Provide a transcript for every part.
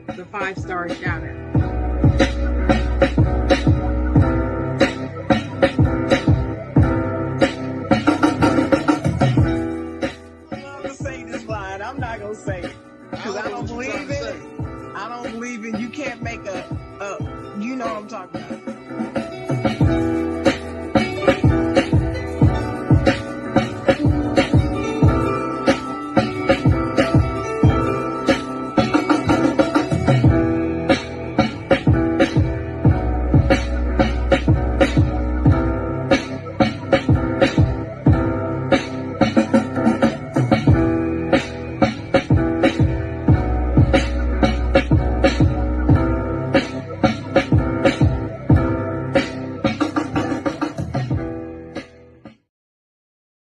the 5-star shout out. I'm not gonna say it because I don't believe in it. I don't believe in. You can't make a. You know what I'm talking about.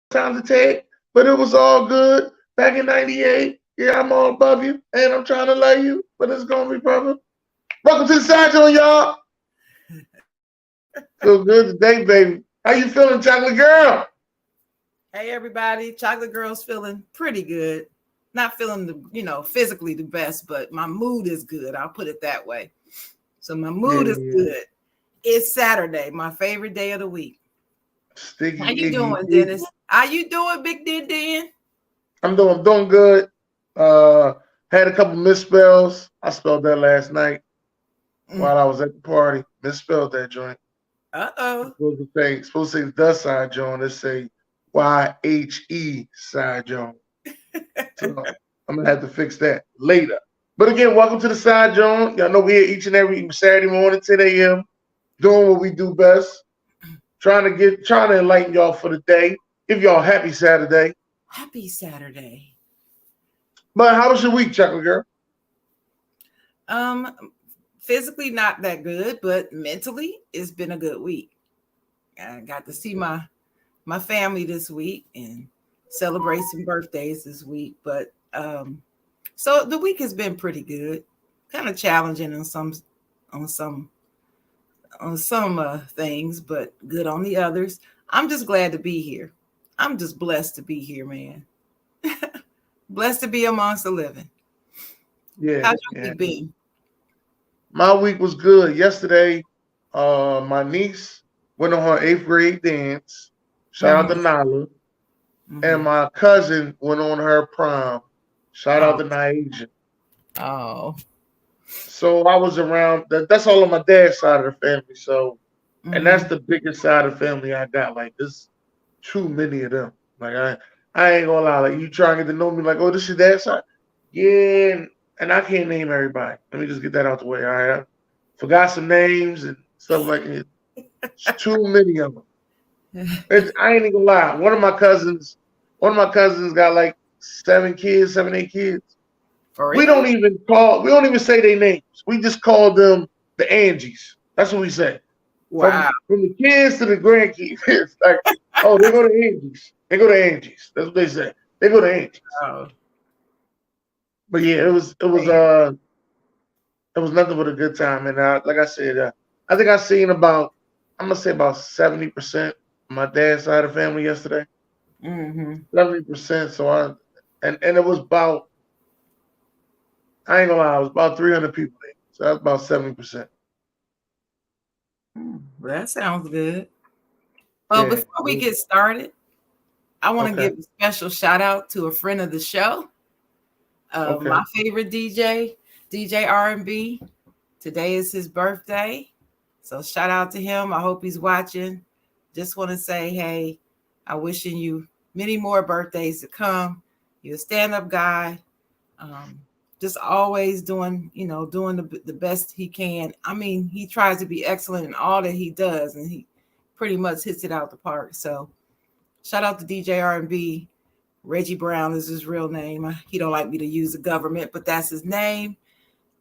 Time to take, but it was all good back in '98. Yeah, I'm all above you, and I'm trying to love you, but it's gonna be brother. Welcome to the side, Jawn, y'all. Feel good today, baby. How you feeling, chocolate girl? Hey, everybody. Chocolate girl's feeling pretty good. Not feeling physically the best, but my mood is good. I'll put it that way. So my mood is good. It's Saturday, my favorite day of the week. Sticky, how you doing, Dennis? How you doing, Big Dan? I'm doing good. Had a couple misspells. I spelled that last night while I was at the party. Misspelled that joint. Supposed to say the side Jawn. Let's say YHE side Jawn. So I'm gonna have to fix that later. But again, welcome to the side Jawn. Y'all know we're here each and every Saturday morning, 10 a.m. doing what we do best. Trying to enlighten y'all for the day. Give y'all a happy Saturday. Happy Saturday. But how was your week, chocolate girl? Physically not that good, but mentally it's been a good week. I got to see my family this week and celebrate some birthdays this week. But so the week has been pretty good. Kind of challenging on some things, but good on the others. I'm just glad to be here. I'm just blessed to be here, man. Blessed to be amongst the living. Yeah. How's your week been? My week was good. Yesterday, my niece went on her 8th grade dance. Shout out to Nala. And my cousin went on her prom. Shout out to Naija. Oh. So I was around. That's all on my dad's side of the family. So, and that's the biggest side of the family I got. Like, there's too many of them. Like, I ain't gonna lie. Like, you trying to get to know me, like, oh, this is your dad's side? Yeah, and I can't name everybody. Let me just get that out the way. All right, I forgot some names and stuff like that. It's too many of them. I ain't even gonna lie. One of my cousins got like 7, 8 kids. We don't even say their names. We just call them the Angies. That's what we say. Wow. From the kids to the grandkids. It's like, oh, they go to Angies. They go to Angies. That's what they say. They go to Angies. Oh. But yeah, it was nothing but a good time. And like I said, I think I seen about 70% of my dad's side of the family yesterday. 70%. So and it was about, I ain't gonna lie, it was about 300 people there. So that's about 70%. That sounds good. Well, before we get started, I want to give a special shout out to a friend of the show. My favorite DJ R&B. Today is his birthday. So shout out to him. I hope he's watching. Just want to say, hey, I'm wishing you many more birthdays to come. You're a stand-up guy. Just always doing the best he can. I mean, he tries to be excellent in all that he does, and he pretty much hits it out the park. So shout out to DJ R&B. Reggie Brown is his real name. He don't like me to use the government, but that's his name.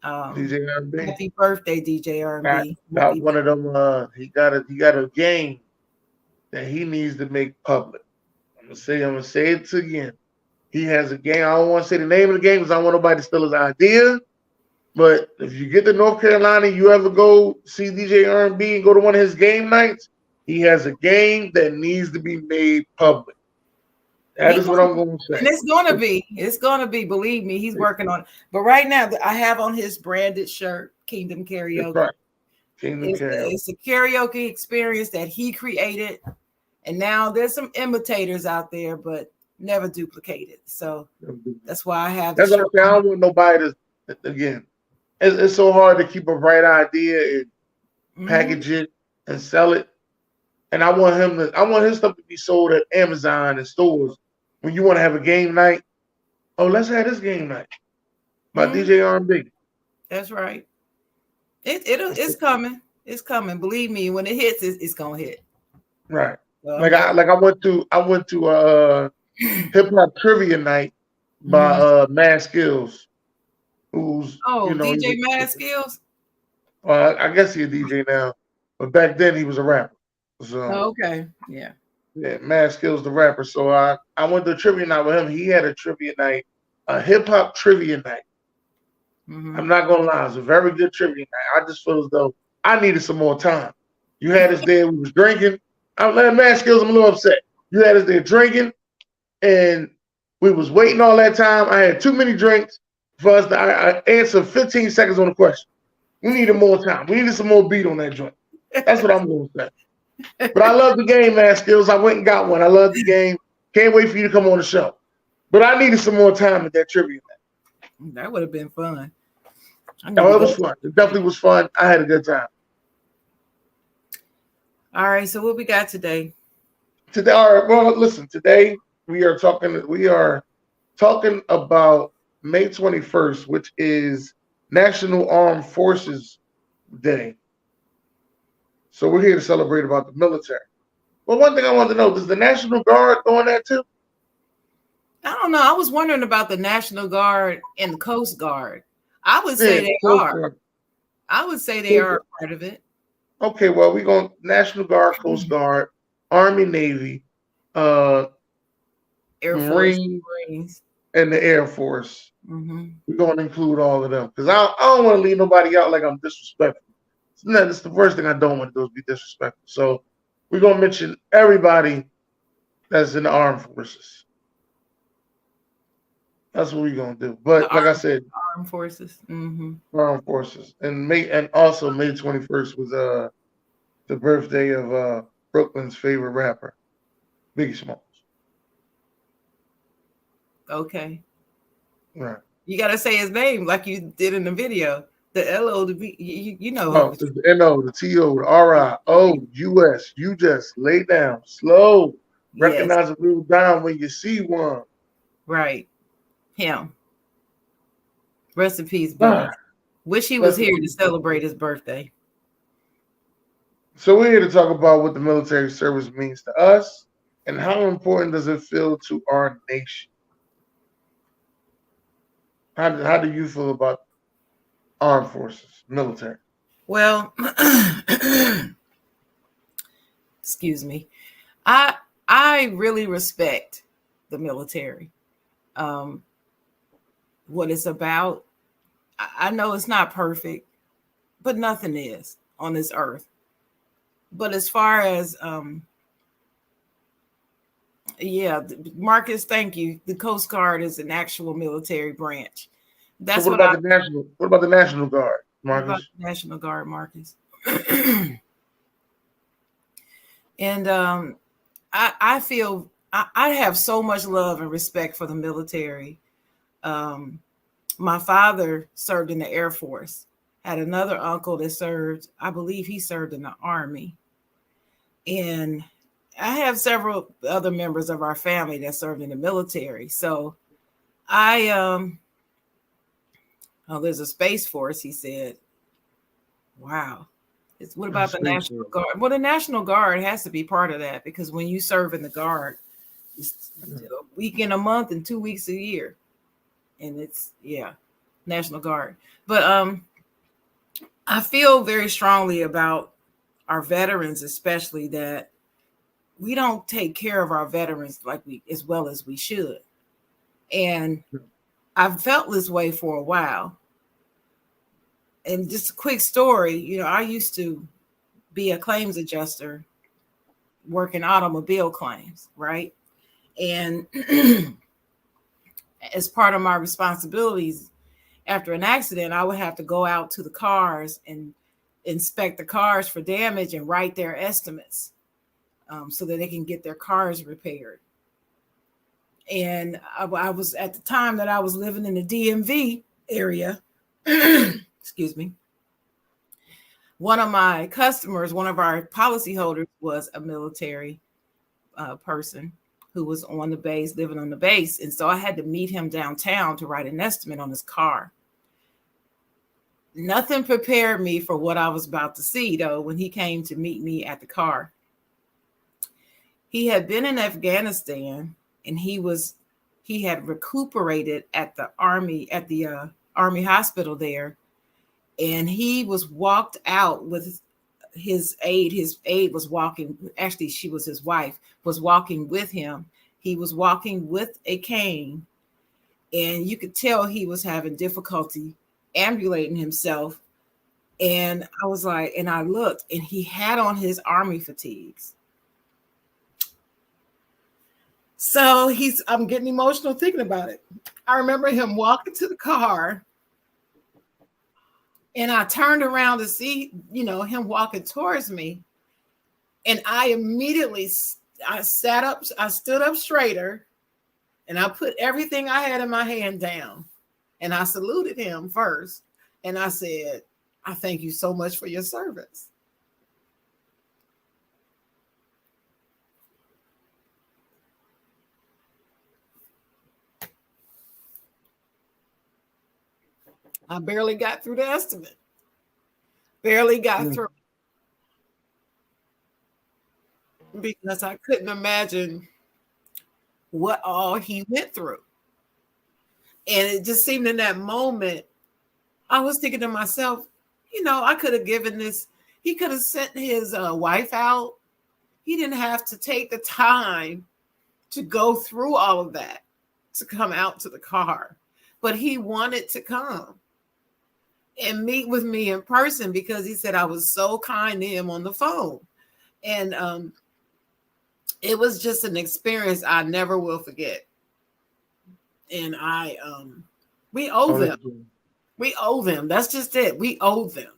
DJ R&B. Happy birthday, DJ R&B. Got one of them. He got a game that he needs to make public. I'm gonna say it again. He has a game. I don't want to say the name of the game because I don't want nobody to steal his idea. But if you get to North Carolina, you ever go see DJ R&B and go to one of his game nights, he has a game that needs to be made public. That is what I'm going to say. And it's going to be, believe me, he's working on it. But right now, I have on his branded shirt, Kingdom Karaoke. Right. Kingdom Karaoke. It's a karaoke experience that he created. And now there's some imitators out there, but never duplicated. So that's why I have That's what I don't want nobody to, again, it's so hard to keep a bright idea and package it and sell it. And I want his stuff to be sold at Amazon and stores. When you want to have a game night, oh, let's have this game night by DJ R&B. That's right. It's coming. It's coming. Believe me, when it hits, it's gonna hit. Right. I went to hip hop trivia night by Mad Skills, who's DJ Mad Skills. I guess he's a DJ now, but back then he was a rapper. So okay, yeah, Mad Skills the rapper. So I went to a trivia night with him. He had a trivia night, a hip hop trivia night. I'm not gonna lie, it was a very good trivia night. I just feel as though I needed some more time. You had us there, we was drinking. I'm Mad Skills, I'm a little upset. You had us there drinking, and we was waiting all that time. I had too many drinks for us to I answer 15 seconds on the question. We needed more time. We needed some more beat on that joint. That's what I'm going to say. But I love the game, Mad Skills. I went and got one. I love the game. Can't wait for you to come on the show. But I needed some more time at that trivia night. That would have been fun. Oh, it was fun. It definitely was fun. I had a good time. All right. So what we got today? Today, all right. Well, listen. Today we are talking about May 21st, which is National Armed Forces Day. So we're here to celebrate about the military. Well, one thing I want to know, does the National Guard go on that too? I don't know. I was wondering about the National Guard and the Coast Guard. I would say they are. I would say they are a part of it. Okay, well, we're going National Guard, Coast Guard, Army, Navy, Air Force, Marines, and the Air Force. We're going to include all of them because I don't want to leave nobody out like I'm disrespectful. That's the first thing I don't want to do is be disrespectful. So we're going to mention everybody that's in the armed forces. That's what we're going to do. But like I said, armed forces. Armed forces. And also May 21st was the birthday of Brooklyn's favorite rapper, Biggie Smalls. Okay. Right. You got to say his name like you did in the video. The L-O, the B, you know. Oh, the N-O, the T-O, the R-I-O-U-S. You just lay down slow. Recognize a real down when you see one. Right. Him. Rest in peace, Biggie. Wish he was here to celebrate his birthday. So we're here to talk about what the military service means to us and how important does it feel to our nation. How do you feel about armed forces, military? Well, excuse me. I really respect the military. What it's about. I know it's not perfect, but nothing is on this earth. But as far as Marcus, thank you. The Coast Guard is an actual military branch. That's so what about the National Guard, Marcus? What about the National Guard, Marcus? And I feel I have so much love and respect for the military. My father served in the Air Force. Had another uncle that served, I believe he served in the Army. And I have several other members of our family that served in the military. So there's a Space Force, he said. Wow. What about the National Guard? Well, the National Guard has to be part of that because when you serve in the Guard, it's a week in a month and 2 weeks a year. And it's, National Guard. But I feel very strongly about our veterans, especially that we don't take care of our veterans as well as we should. And I've felt this way for a while. And just a quick story, I used to be a claims adjuster working automobile claims, right? And as part of my responsibilities after an accident, I would have to go out to the cars and inspect the cars for damage and write their estimates so that they can get their cars repaired. And I was at the time that I was living in the DMV area. Excuse me. One of my customers, one of our policyholders, was a military person who was on the base, living on the base. And so I had to meet him downtown to write an estimate on his car. Nothing prepared me for what I was about to see, though, when he came to meet me at the car. He had been in Afghanistan, and he had recuperated at the army hospital there, and he was walked out with his aide. His aide was walking, actually she was his wife, was walking with him. He was walking with a cane, and you could tell he was having difficulty ambulating himself. And I was like, and I looked, and he had on his army fatigues. So I'm getting emotional thinking about it. I remember him walking to the car, and I turned around to see, him walking towards me. And I immediately, I stood up straighter, and I put everything I had in my hand down, and I saluted him first. And I said, I thank you so much for your service. I barely got through the estimate. Barely got through. Because I couldn't imagine what all he went through. And it just seemed in that moment, I was thinking to myself, I could have given this, he could have sent his wife out. He didn't have to take the time to go through all of that to come out to the car. But he wanted to come and meet with me in person because he said I was so kind to him on the phone. And it was just an experience I never will forget. And we owe them. We owe them. That's just it. We owe them.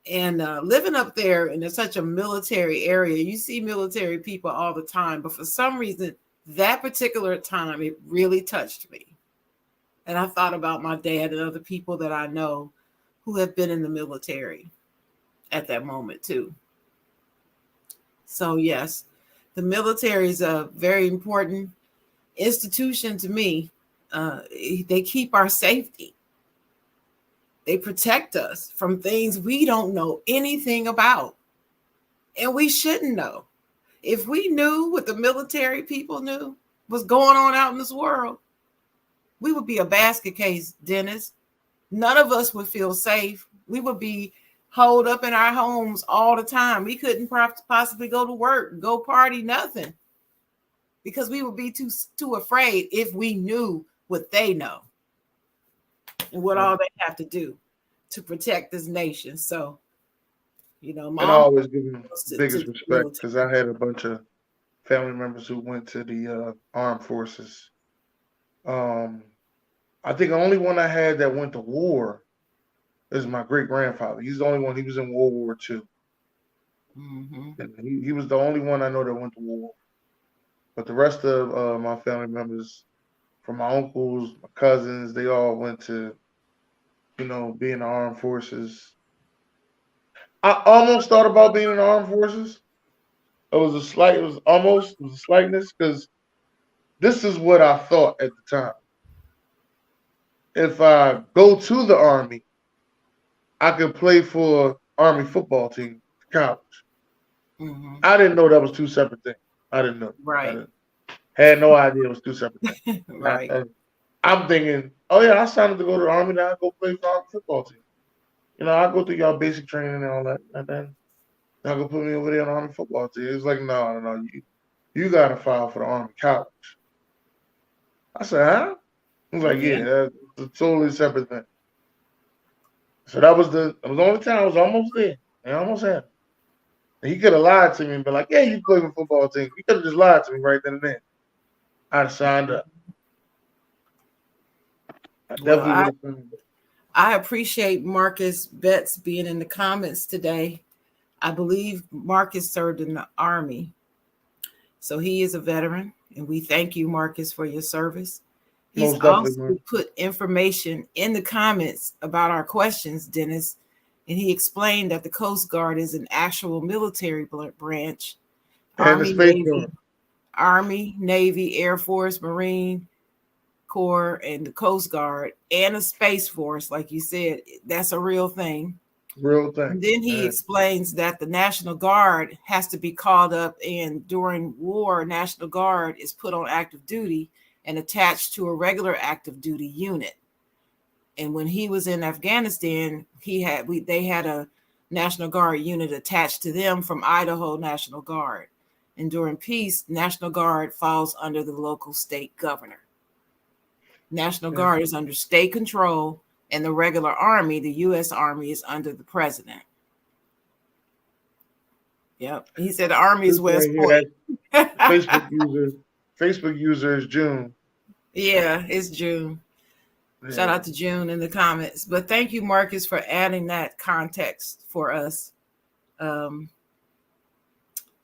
And living up there in such a military area, you see military people all the time. But for some reason, that particular time, it really touched me. And I thought about my dad and other people that I know who have been in the military at that moment too. So yes, the military is a very important institution to me. They keep our safety. They protect us from things we don't know anything about. And we shouldn't know. If we knew what the military people knew was going on out in this world, we would be a basket case, Dennis. None of us would feel safe. We would be holed up in our homes all the time. We couldn't possibly go to work, go party, nothing. Because we would be too afraid if we knew what they know and what all they have to do to protect this nation. So, Mom, and I always give them the biggest respect because I had a bunch of family members who went to the armed forces. I think the only one I had that went to war is my great grandfather. He's the only one. He was in World War II. Mm-hmm. And he was the only one I know that went to war. But the rest of my family members, from my uncles, my cousins, they all went to, be in the armed forces. I almost thought about being in the armed forces. It was a slightness because this is what I thought at the time. If I go to the Army, I could play for Army football team, college. Mm-hmm. I didn't know that was two separate things. I didn't know. Right. Had no idea it was two separate things. Right. I'm thinking, oh yeah, I signed up to go to the Army, now I go play for Army football team. I go through y'all basic training and all that, and then y'all go put me over there on the Army football team. It's like, no, you got to file for the Army college. I said, huh? I was like, yeah, that's a totally separate thing. So that was the only time I was almost there. I almost had it. And he could have lied to me and been like, "Yeah, you play for football team." He could have just lied to me right then and there. I'd have signed up. I definitely would have signed up. I appreciate Marcus Betts being in the comments today. I believe Marcus served in the Army. So he is a veteran, and we thank you, Marcus, for your service. He's also put information in the comments about our questions, Dennis, and he explained that the Coast Guard is an actual military branch. Army, Navy, Air Force, Marine Corps, and the Coast Guard, and a Space Force, like you said. That's a real thing. Real thing. And then he explains that the National Guard has to be called up, and during war, National Guard is put on active duty and attached to a regular active duty unit. And when he was in Afghanistan, they had a National Guard unit attached to them from Idaho National Guard. And during peace, National Guard falls under the local state governor. National Guard is under state control, and the regular Army, the U.S. Army, is under the president. Yep. He said the Army is West Point. Facebook user is June. Yeah, it's June. Yeah. Shout out to June in the comments. But thank you, Marcus, for adding that context for us. And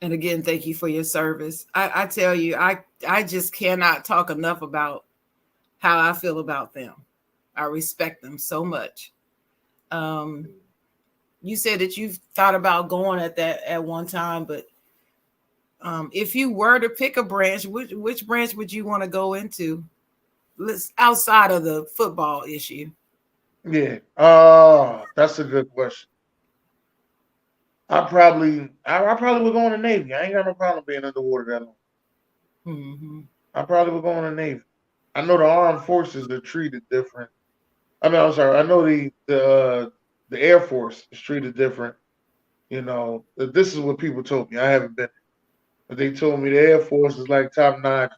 again, thank you for your service. I tell you, I just cannot talk enough about how I feel about them. I respect them so much. You said that you've thought about going at one time, but if you were to pick a branch, which branch would you want to go into? Outside of the football issue. Yeah. That's a good question. I probably would go in the Navy. I ain't got no problem being underwater that long. Mm-hmm. I probably would go in the Navy. I know the armed forces are treated different. I mean, I'm sorry. I know the Air Force is treated different. You know, this is what people told me. I haven't been, but they told me the Air Force is like top notch.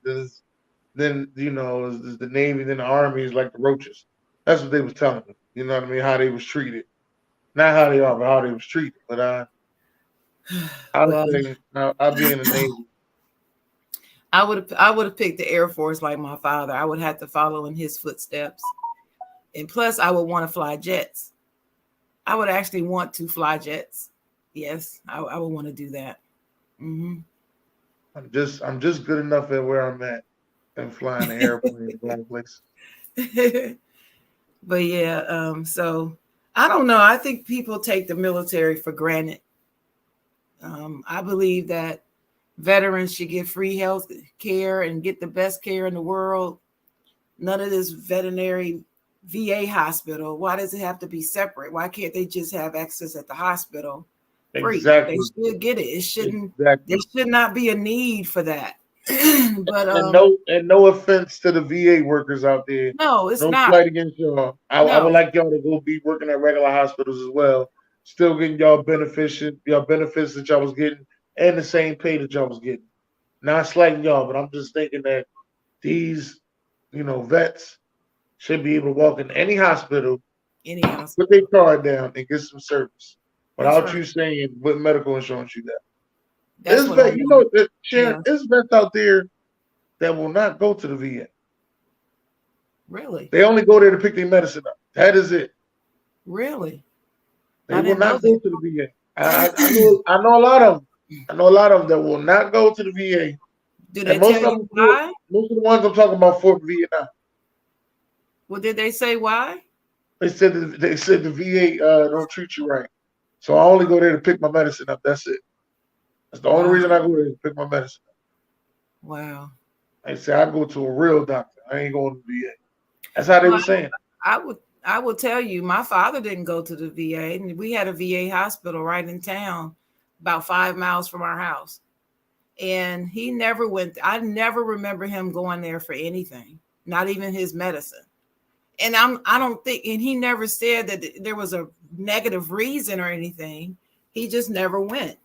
Then you know, is the Navy, then the Army is like the roaches. That's what they was telling me. You know what I mean? How they was treated, not how they are, but how they was treated. But I'd be in the Navy. I would have picked the Air Force like my father. I would have to follow in his footsteps. And plus, I would want to fly jets. I would actually want to fly jets. Yes, I would want to do that. Mm-hmm. I'm just good enough at where I'm at and flying the airplane going places. But yeah, so I don't know. I think people take the military for granted. I believe that veterans should get free health care and get the best care in the world. None of this veterinary VA hospital. Why does it have to be separate? Why can't they just have access at the hospital free? Exactly. They should get it. It shouldn't. Exactly. There should not be a need for that. But no offense to the VA workers out there. No, it's not. No slight against y'all. I would like y'all to go be working at regular hospitals as well. Still getting y'all benefits that y'all was getting and the same pay that y'all was getting. Not slighting y'all, but I'm just thinking that these, vets should be able to walk in any hospital, put their card down and get some service without you saying what medical insurance you got. There's vets out there that will not go to the VA. Really? They only go there to pick their medicine up. That is it. Really? They will not go to the VA. I know a lot of them. I know a lot of them that will not go to the VA. Do they tell you why? Most of the ones I'm talking about Fort Vietnam. Well, did they say why? They said the VA don't treat you right. So I only go there to pick my medicine up. That's it. That's the only reason I go there to pick my medicine up. Wow. They say I go to a real doctor. I ain't going to the VA. That's how they were saying. I will tell you, my father didn't go to the VA. And we had a VA hospital right in town, about 5 miles from our house. And he never went. I never remember him going there for anything, not even his medicine. And I don't think, and he never said that there was a negative reason or anything. He just never went.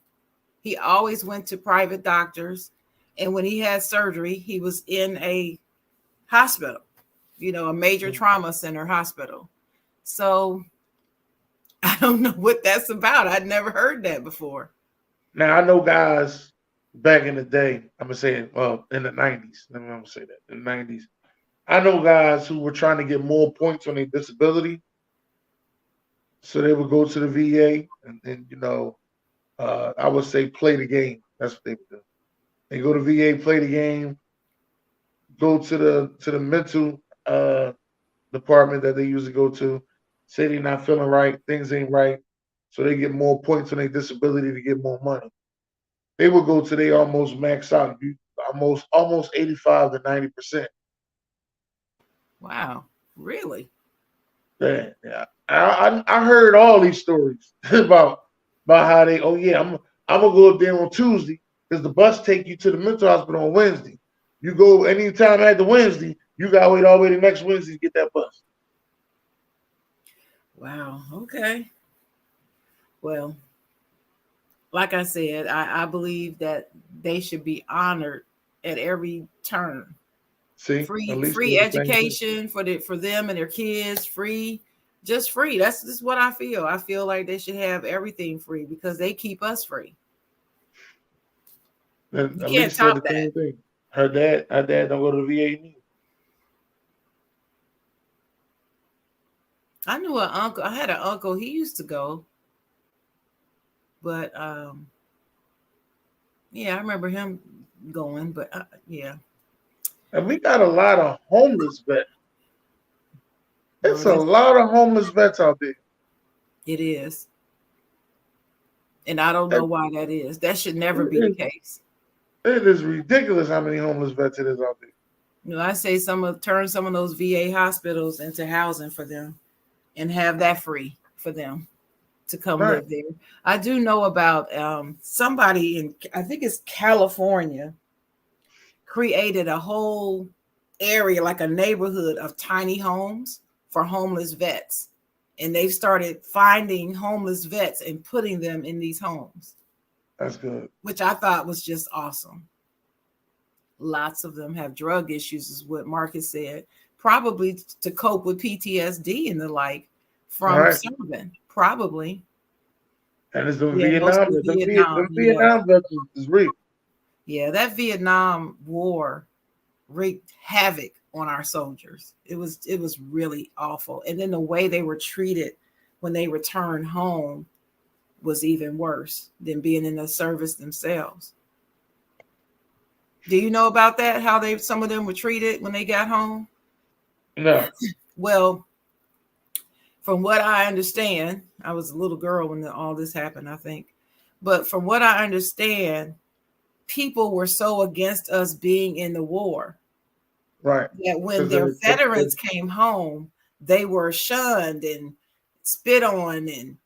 He always went to private doctors. And when he had surgery, he was in a hospital, a major trauma center hospital. So I don't know what that's about. I'd never heard that before. Now I know guys back in the day. I'm gonna say it. Well, in the '90s. I'm gonna say that in the '90s. I know guys who were trying to get more points on their disability, so they would go to the VA and I would say play the game. That's what they would do. They go to VA, play the game, go to the mental department that they usually go to, say they're not feeling right, things ain't right, so they get more points on their disability to get more money. They will go to they almost max out, almost 85 to 90%. Wow, really? Yeah. I heard all these stories about how they, oh yeah, I'm gonna go up there on Tuesday because the bus take you to the mental hospital on Wednesday. You go anytime after Wednesday, you gotta wait all the way to next Wednesday to get that bus. Wow. Okay. Well, like I said, I believe that they should be honored at every turn. See, at least Free education for them and their kids, just free. That's just what I feel. I feel like they should have everything free because they keep us free. And You at can't least said top the that. same thing. Her dad don't go to the VA neither. I knew an uncle. I had an uncle. He used to go, but yeah, I remember him going. But yeah, And we got a lot of homeless vets. well, It's a lot of homeless vets out there. it is, and I don't know why that is. That should never be the case. It is ridiculous how many homeless vets it is out there. You know, I say turn some of those VA hospitals into housing for them, and have that free for them to come live there. I do know about somebody in, I think it's California, created a whole area, like a neighborhood of tiny homes for homeless vets. And they've started finding homeless vets and putting them in these homes. That's good. Which I thought was just awesome. Lots of them have drug issues, is what Marcus said, probably to cope with PTSD and the like from serving, probably. And it's the Vietnam veterans is real. Yeah, that Vietnam War wreaked havoc on our soldiers. It was really awful. And then the way they were treated when they returned home was even worse than being in the service themselves. Do you know about that? How some of them were treated when they got home? No. Well, from what I understand, I was a little girl when all this happened, I think. But from what I understand, people were so against us being in the war. Right. That when their veterans came home, they were shunned and spit on and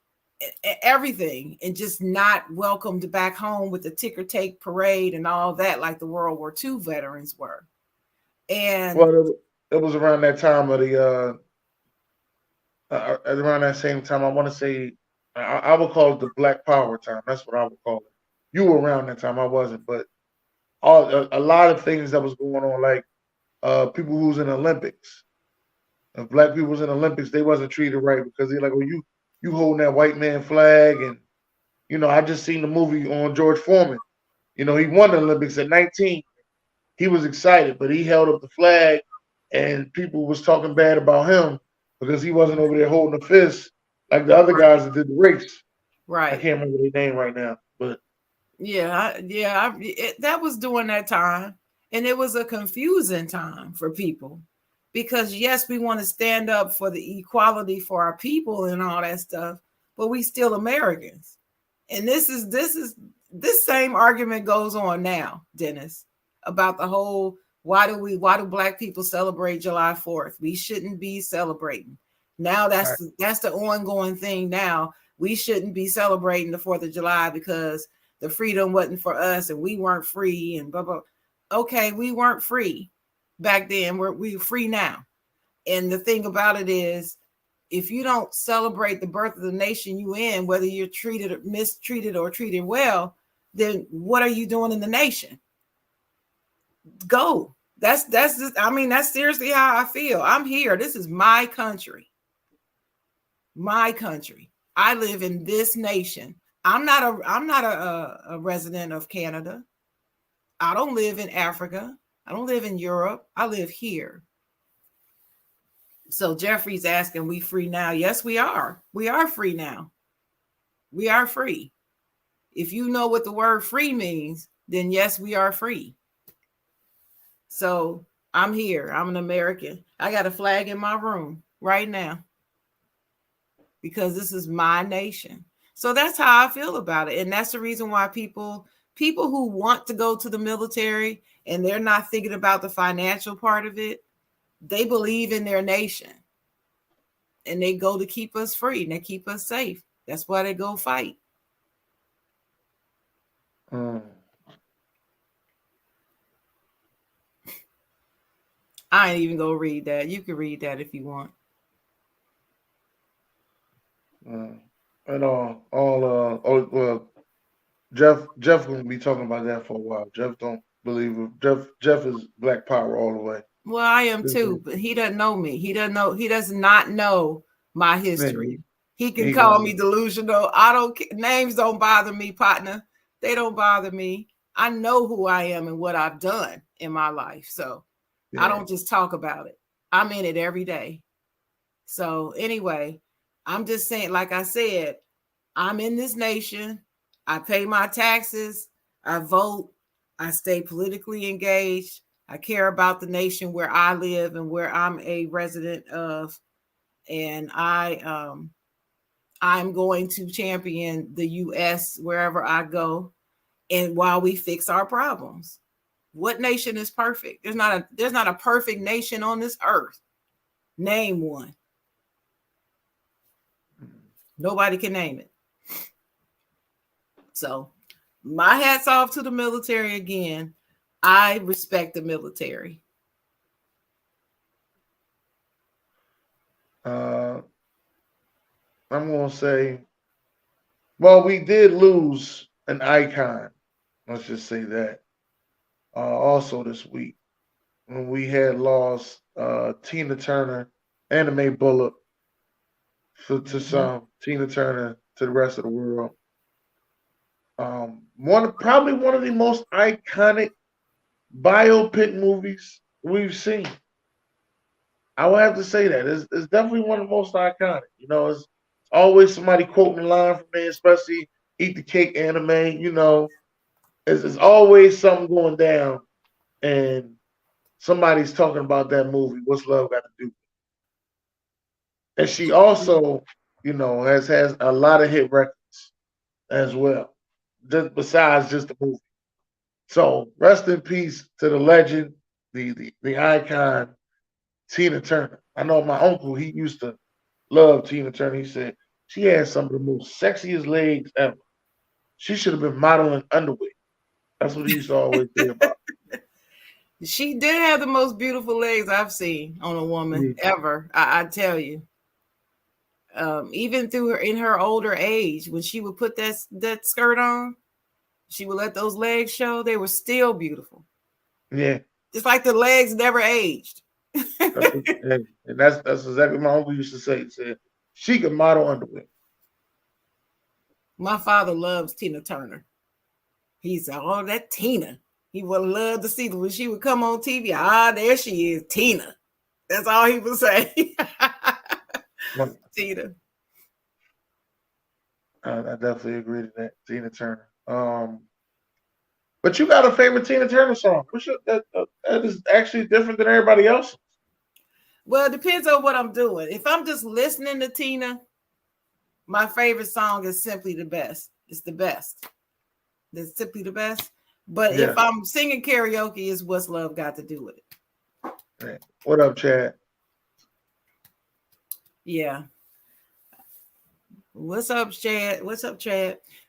everything, and just not welcomed back home with the ticker tape parade and all that, like the World War II veterans were. And well, it was around that time of the around that same time. I want to say I would call it the Black Power time. That's what I would call it. You were around that time. I wasn't, but a lot of things that was going on, like people who was in the Olympics. If black people was in the Olympics, they wasn't treated right because they're like, well, you holding that white man flag, and I just seen the movie on George Foreman. He won the Olympics at 19. He was excited, but he held up the flag, and people was talking bad about him because he wasn't over there holding the fist like the other guys that did the race. Right. I can't remember their name right now, but that was during that time, and it was a confusing time for people because yes, we want to stand up for the equality for our people and all that stuff, but we still Americans. And this same argument goes on now, Dennis, about the whole why do black people celebrate July 4th? We shouldn't be celebrating. Now that's the ongoing thing now. We shouldn't be celebrating the 4th of July because the freedom wasn't for us and we weren't free and blah, blah. Okay, we weren't free back then. We're free now. And the thing about it is, if you don't celebrate the birth of the nation you in, whether you're treated or mistreated or treated well, then what are you doing in the nation? Go. That's seriously how I feel. I'm here. This is my country. My country. I live in this nation. I'm not a resident of Canada. I don't live in Africa. I don't live in Europe. I live here. So Jeffrey's asking, we free now? Yes, we are. We are free now. We are free. If you know what the word free means, then yes, we are free. So I'm here. I'm an American. I got a flag in my room right now because this is my nation. So that's how I feel about it. And that's the reason why people who want to go to the military and they're not thinking about the financial part of it, they believe in their nation. And they go to keep us free and they keep us safe. That's why they go fight. I ain't even gonna read that. You can read that if you want. Jeff gonna be talking about that for a while. Jeff don't believe it. Jeff is Black Power all the way. Well, I am too, but he doesn't know me. He does not know my history. He can call me delusional. Names don't bother me, partner. They don't bother me. I know who I am and what I've done in my life. So I don't just talk about it. I'm in it every day. So anyway, I'm just saying, like I said, I'm in this nation. I pay my taxes. I vote. I stay politically engaged. I care about the nation where I live and where I'm a resident of. And I'm going to champion the U.S. wherever I go. And while we fix our problems, what nation is perfect? There's not a perfect nation on this earth. Name one. Nobody can name it. So my hat's off to the military again. I respect the military. I'm going to say, well, we did lose an icon. Let's just say that. Also this week, when we had lost Tina Turner, Anime Bullet, to some, Tina Turner to the rest of the world. Probably one of the most iconic biopic movies we've seen. I would have to say that it's definitely one of the most iconic. You know, it's always somebody quoting a line from me, especially Eat the Cake anime. You know, it's always something going down, and somebody's talking about that movie. What's love got to do? And she also, you know, has a lot of hit records as well, just besides just the movie. So rest in peace to the legend, the icon, Tina Turner. I know my uncle, he used to love Tina Turner. He said she had some of the most sexiest legs ever. She should have been modeling underwear. That's what he used to always say about her. She did have the most beautiful legs I've seen on a woman ever. I tell you. Even in her older age, when she would put that skirt on, she would let those legs show. They were still beautiful. Yeah. It's like the legs never aged. And that's exactly what my uncle used to say. He said she could model underwear. My father loves Tina Turner. He said, "Oh, that Tina." He would love to see when she would come on TV. There she is, Tina. That's all he would say. Tina. I definitely agree to that, Tina Turner. But you got a favorite Tina Turner song? That is actually different than everybody else's. Well, it depends on what I'm doing. If I'm just listening to Tina, my favorite song is Simply the Best. It's the best. It's simply the best. But if I'm singing karaoke, it's What's Love Got to Do with It. Right. What up, Chad? Yeah. What's up, Chad?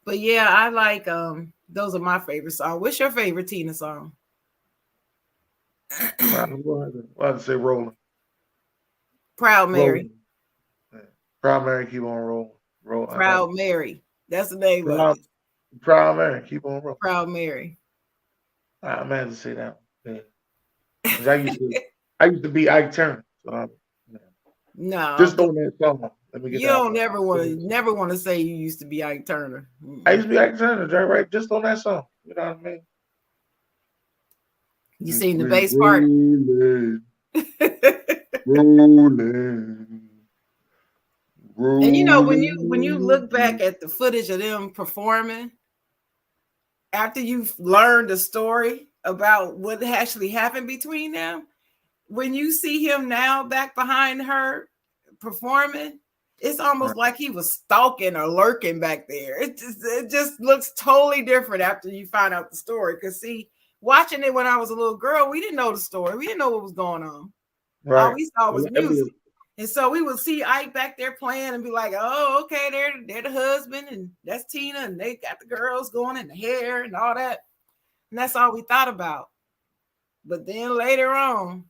But yeah, I like those are my favorite songs. What's your favorite Tina song? I'll have to say Rolling. Proud Mary. Proud Mary, keep on rolling. Proud Mary. That's the name of it. Proud Mary, keep on rolling. Proud Mary. I'm gonna have to say that one. Yeah. I used to be Ike Turner. So no. Just on that song. Let me get you that. don't never want to say you used to be Ike Turner. I used to be Ike Turner, right? Just on that song. You know what I mean? You seen the bass part? Rolling. And you know, when you look back at the footage of them performing, after you've learned the story about what actually happened between them, when you see him now back behind her performing, it's almost like he was stalking or lurking back there. It just looks totally different after you find out the story. Because see, watching it when I was a little girl, we didn't know the story. We didn't know what was going on. Right. All we saw was music. And so we would see Ike back there playing and be like, oh, okay, they're the husband and that's Tina and they got the girls going in the hair and all that. And that's all we thought about. But then later on,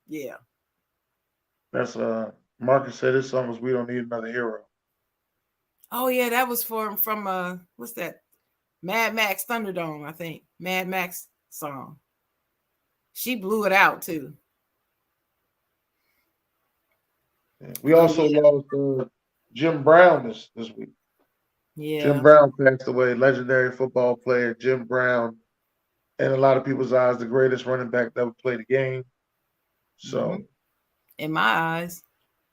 yeah. That's Marcus said this song was We Don't Need Another Hero. Oh yeah, that was from what's that? Mad Max Thunderdome, I think. Mad Max song. She blew it out too. We also lost Jim Brown this week. Yeah. Jim Brown passed away, legendary football player Jim Brown. In a lot of people's eyes, the greatest running back that ever played the game. So, in my eyes,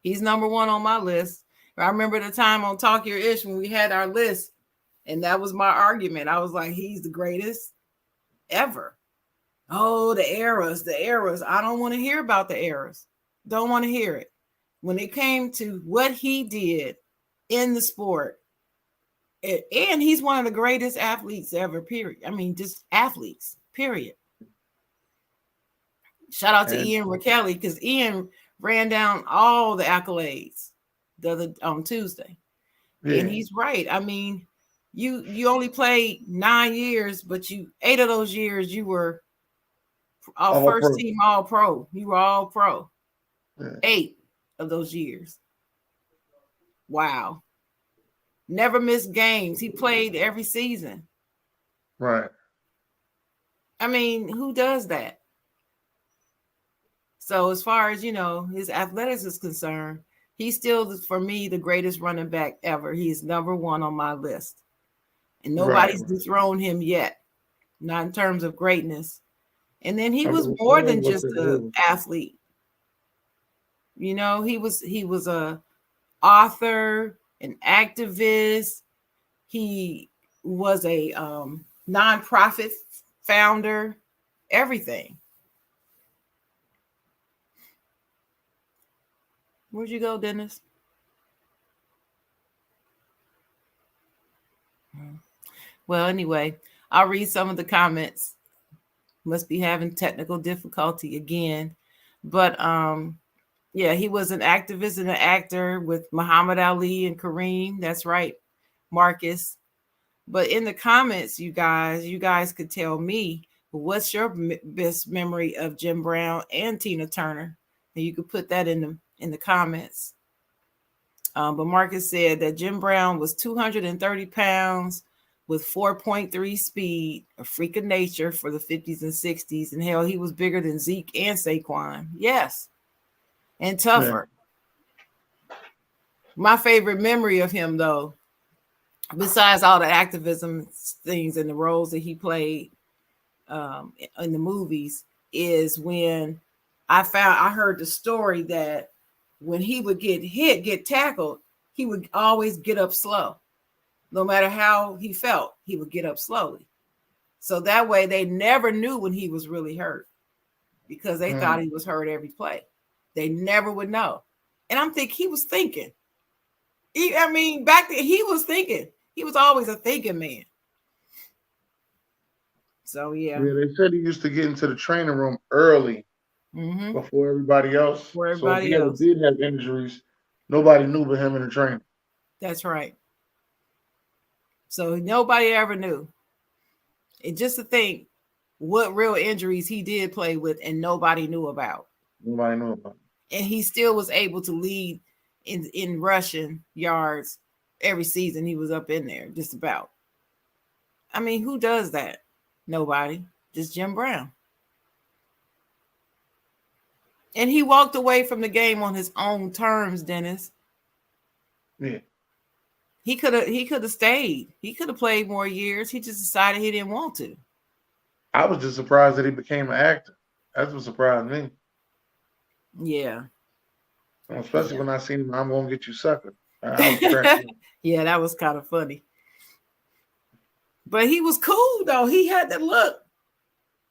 he's number one on my list. I remember the time on Talk Your Ish when we had our list, and that was my argument. I was like, he's the greatest ever. Oh, the eras. I don't want to hear about the eras. Don't want to hear it. When it came to what he did in the sport, and he's one of the greatest athletes ever, period. I mean, just athletes, period. Shout out to Ian Rakelli, because Ian ran down all the accolades on Tuesday. Yeah. And he's right. I mean, you only played 9 years, but 8 of those years you were first team all pro. You were all pro. Yeah. 8 of those years. Wow. Never missed games. He played every season. Right. I mean, who does that? So as far as, his athletics is concerned, he's still, for me, the greatest running back ever. He's number one on my list. And nobody's dethroned him yet, not in terms of greatness. And then he was more than just an athlete. He was a author, an activist. He was a nonprofit founder, everything. Where'd you go, Dennis? Well, anyway, I'll read some of the comments. Must be having technical difficulty again. But yeah, he was an activist and an actor with Muhammad Ali and Kareem. That's right, Marcus. But in the comments, you guys could tell me, what's your best memory of Jim Brown and Tina Turner? And you could put that in the comments. But Marcus said that Jim Brown was 230 pounds with 4.3 speed, a freak of nature for the 50s and 60s. And hell, he was bigger than Zeke and Saquon. Yes. And tougher. Yeah. My favorite memory of him, though, besides all the activism things and the roles that he played in the movies, is when I heard the story that when he would get tackled, he would always get up slow. No matter how he felt, he would get up slowly. So that way they never knew when he was really hurt, because they thought he was hurt every play. They never would know. And I'm thinking he was thinking. Back then he was thinking. He was always a thinking man. So, yeah. Yeah, they said he used to get into the training room early before everybody else. So if he ever did have injuries, nobody knew but him in the training. That's right. So nobody ever knew. And just to think what real injuries he did play with and nobody knew about. Nobody knew about. And he still was able to lead in rushing yards every season. He was up in there just about. I mean, who does that? Nobody. Just Jim Brown. And he walked away from the game on his own terms, Dennis. Yeah. He could have stayed. He could have played more years. He just decided he didn't want to. I was just surprised that he became an actor. That's what surprised me. Yeah. Especially when I seen him, I'm Gonna Get You Sucker. I was cracking. Yeah, that was kind of funny. But he was cool though. He had that look.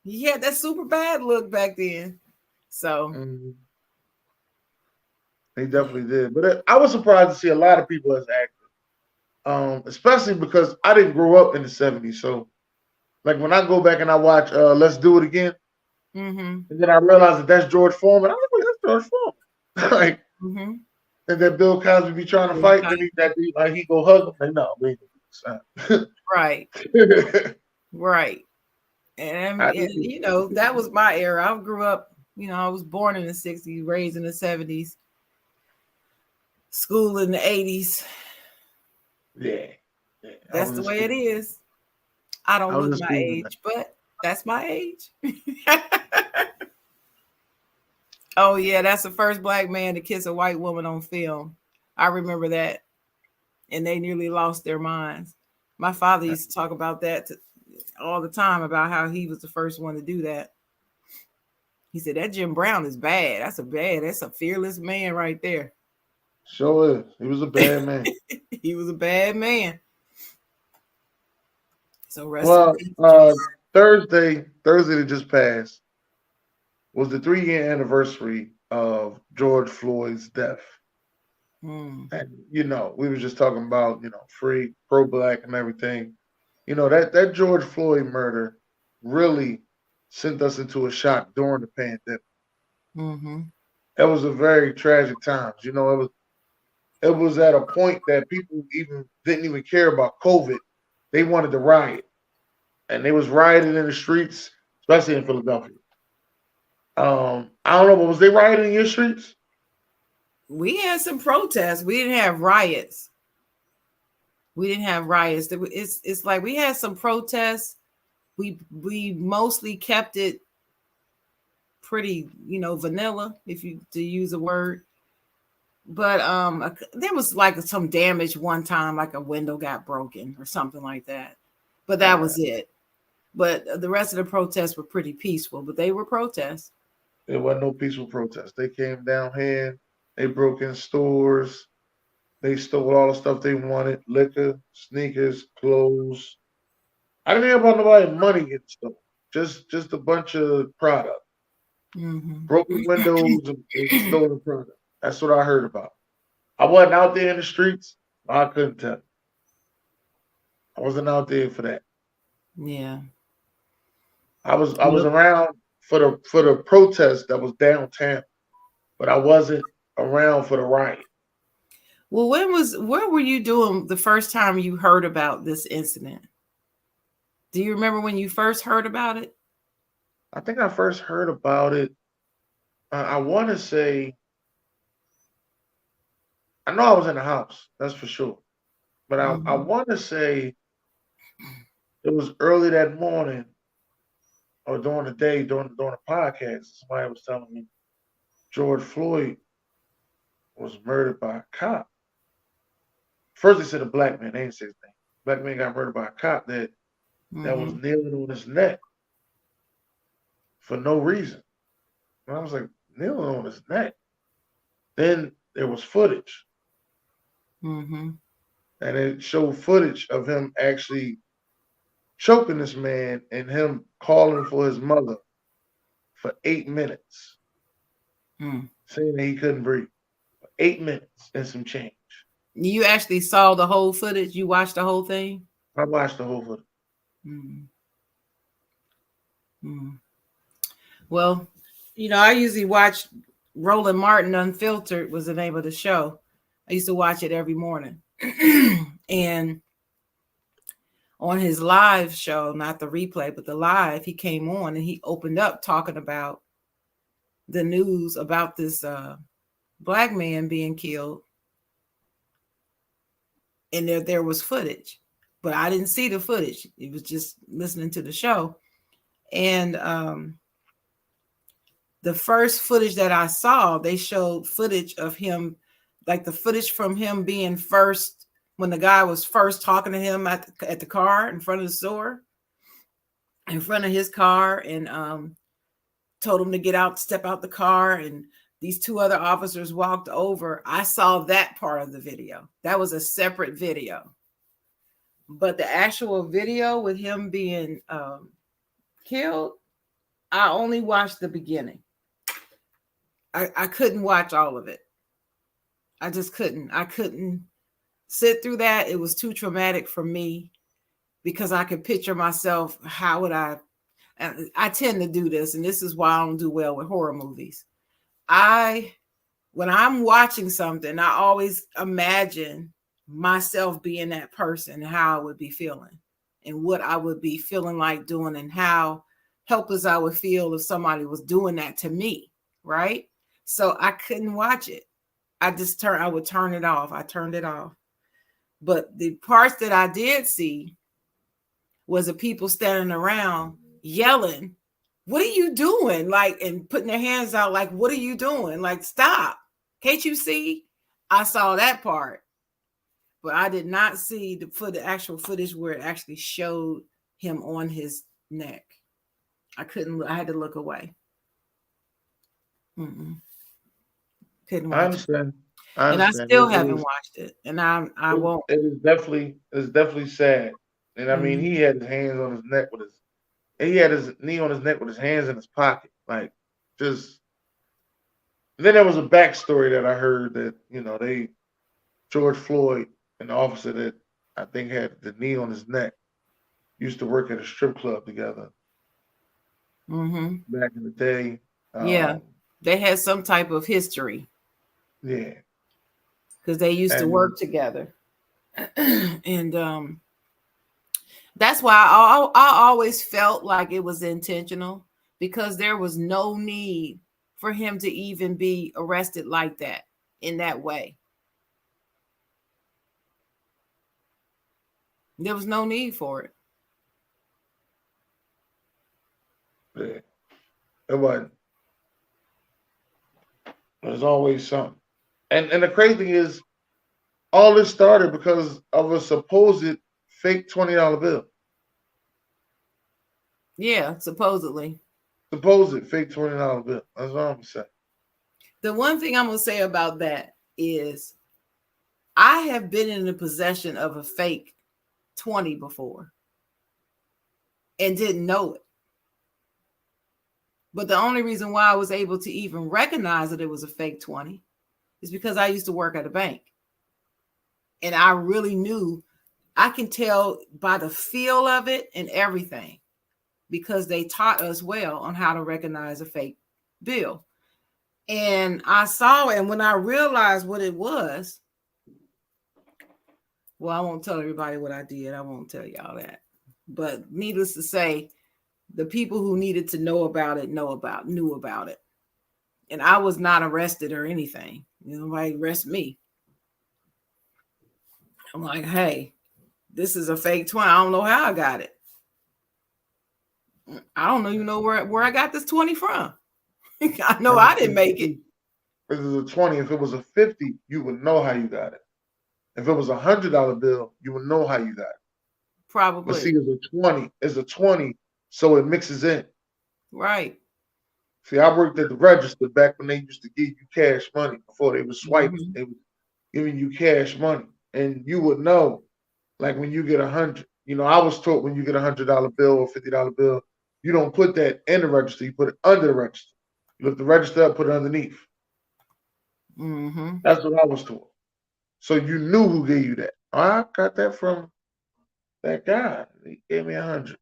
He had that super bad look back then. So he definitely did. But I was surprised to see a lot of people as actors, especially because I didn't grow up in the 70s. So, like when I go back and I watch Let's Do It Again, and then I realized that that's George Foreman. I'm like, well, that's George Foreman. Like, and then Bill Cosby be trying to fight, then he go hug him. Like, no, we ain't right, right. And you know, that was my era. I grew up, you know, I was born in the 60s, raised in the 70s, school in the 80s. Yeah. That's the way it is. I don't look my age, but that's my age. Oh, yeah, that's the first black man to kiss a white woman on film. I remember that. And they nearly lost their minds. My father used to talk about that all the time, about how he was the first one to do that. He said, that Jim Brown is bad. That's a fearless man right there. Sure is. He was a bad man. He was a bad man. So Thursday that just passed was the 3-year anniversary of George Floyd's death. And, you know, we were just talking about, you know, free, pro-black and everything. You know, that George Floyd murder really sent us into a shock during the pandemic. It was a very tragic time. You know, it was at a point that people didn't even care about COVID. They wanted to riot. And they was rioting in the streets, especially in Philadelphia. I don't know, but was they rioting in your streets? We had some protests. We didn't have riots. It's like we had some protests. We mostly kept it pretty, you know, vanilla, to use a word. But there was like some damage one time, like a window got broken or something like that. But that was it. But the rest of the protests were pretty peaceful, but they were protests. There wasn't no peaceful protests. They came down here, they broke in stores, they stole all the stuff they wanted, liquor, sneakers, clothes. I didn't hear about nobody money getting stolen. Just a bunch of product. Broken windows and stolen product. That's what I heard about. I wasn't out there in the streets. I couldn't tell. I wasn't out there for that. Yeah. I was around for the protest that was downtown, but I wasn't around for the riot. Well, where were you doing the first time you heard about this incident? Do you remember when you first heard about it? I think I first heard about it. I want to say, I know I was in the house, that's for sure. But I want to say it was early that morning or during the day, during the podcast. Somebody was telling me George Floyd was murdered by a cop. First they said a black man, they didn't say his name. Black man got murdered by a cop that was kneeling on his neck for no reason. And I was like, kneeling on his neck. Then there was footage. And it showed footage of him actually choking this man and him calling for his mother for 8 minutes, saying that he couldn't breathe. 8 minutes and some change. You actually saw the whole footage? You watched the whole thing? I watched the whole footage. Well, you know, I usually watch Roland Martin Unfiltered was the name of the show. I used to watch it every morning. And on his live show, not the replay, but the live, he came on and he opened up talking about the news about this black man being killed. And there was footage, but I didn't see the footage. It was just listening to the show. And the first footage that I saw, they showed footage of him, like the footage from him being first, when the guy was first talking to him at the car in front of the store, in front of his car, and told him to get out, step out the car, and these two other officers walked over. I saw that part of the video. That was a separate video. But the actual video with him being killed, I only watched the beginning. I couldn't watch all of it. I just couldn't. I couldn't sit through that. It was too traumatic for me because I could picture myself. How would I tend to do this, and this is why I don't do well with horror movies. When I'm watching something, I always imagine myself being that person, how I would be feeling and what I would be feeling like doing, and how helpless I would feel if somebody was doing that to me, right? So I couldn't watch it. I would turn it off. I turned it off. But the parts that I did see was the people standing around yelling, "What are you doing?" Like, and putting their hands out like, "What are you doing? Like, stop. Can't you see?" I saw that part, but I did not see the actual footage where it actually showed him on his neck. I had to look away. Couldn't watch it. I understand. And I still haven't watched it, and I won't. It is definitely sad. And I mean, he had his hands on his neck he had his knee on his neck with his hands in his pocket, like just. Then there was a backstory that I heard that George Floyd, an officer that I think had the knee on his neck, used to work at a strip club together. Back in the day. Yeah, they had some type of history. Yeah, because they used to work together, and that's why I always felt like it was intentional, because there was no need for him to even be arrested like that, in that way. There was no need for it. Yeah, it wasn't. There's always something. And the crazy thing is, all this started because of a supposed fake $20 bill. Yeah, supposedly. Supposed fake $20 bill. That's what I'm gonna say. The one thing I'm gonna say about that is, I have been in the possession of a fake 20 before and didn't know it. But the only reason why I was able to even recognize that it was a fake 20 is because I used to work at a bank. And I really knew, I can tell by the feel of it and everything, because they taught us well on how to recognize a fake bill. And I saw it, and when I realized what it was, well, I won't tell everybody what I did. I won't tell y'all that. But needless to say, the people who needed to know about it knew about it. And I was not arrested or anything. Nobody arrest me. I'm like, hey, this is a fake 20. I don't know how I got it. I don't even know where I got this 20 from. I know I didn't make it. If it was a 20, if it was a 50, you would know how you got it. If it was $100 bill, you would know how you got it. Probably. But see, it's a 20, so it mixes in. Right. See, I worked at the register back when they used to give you cash money before they was swiping. They was giving you cash money, and you would know, like when you get 100. I was taught when you get $100 bill or $50 bill, you don't put that in the register. You put it under the register. You lift the register up, put it underneath. That's what I was taught. So you knew who gave you that. I got that from that guy. He gave me 100.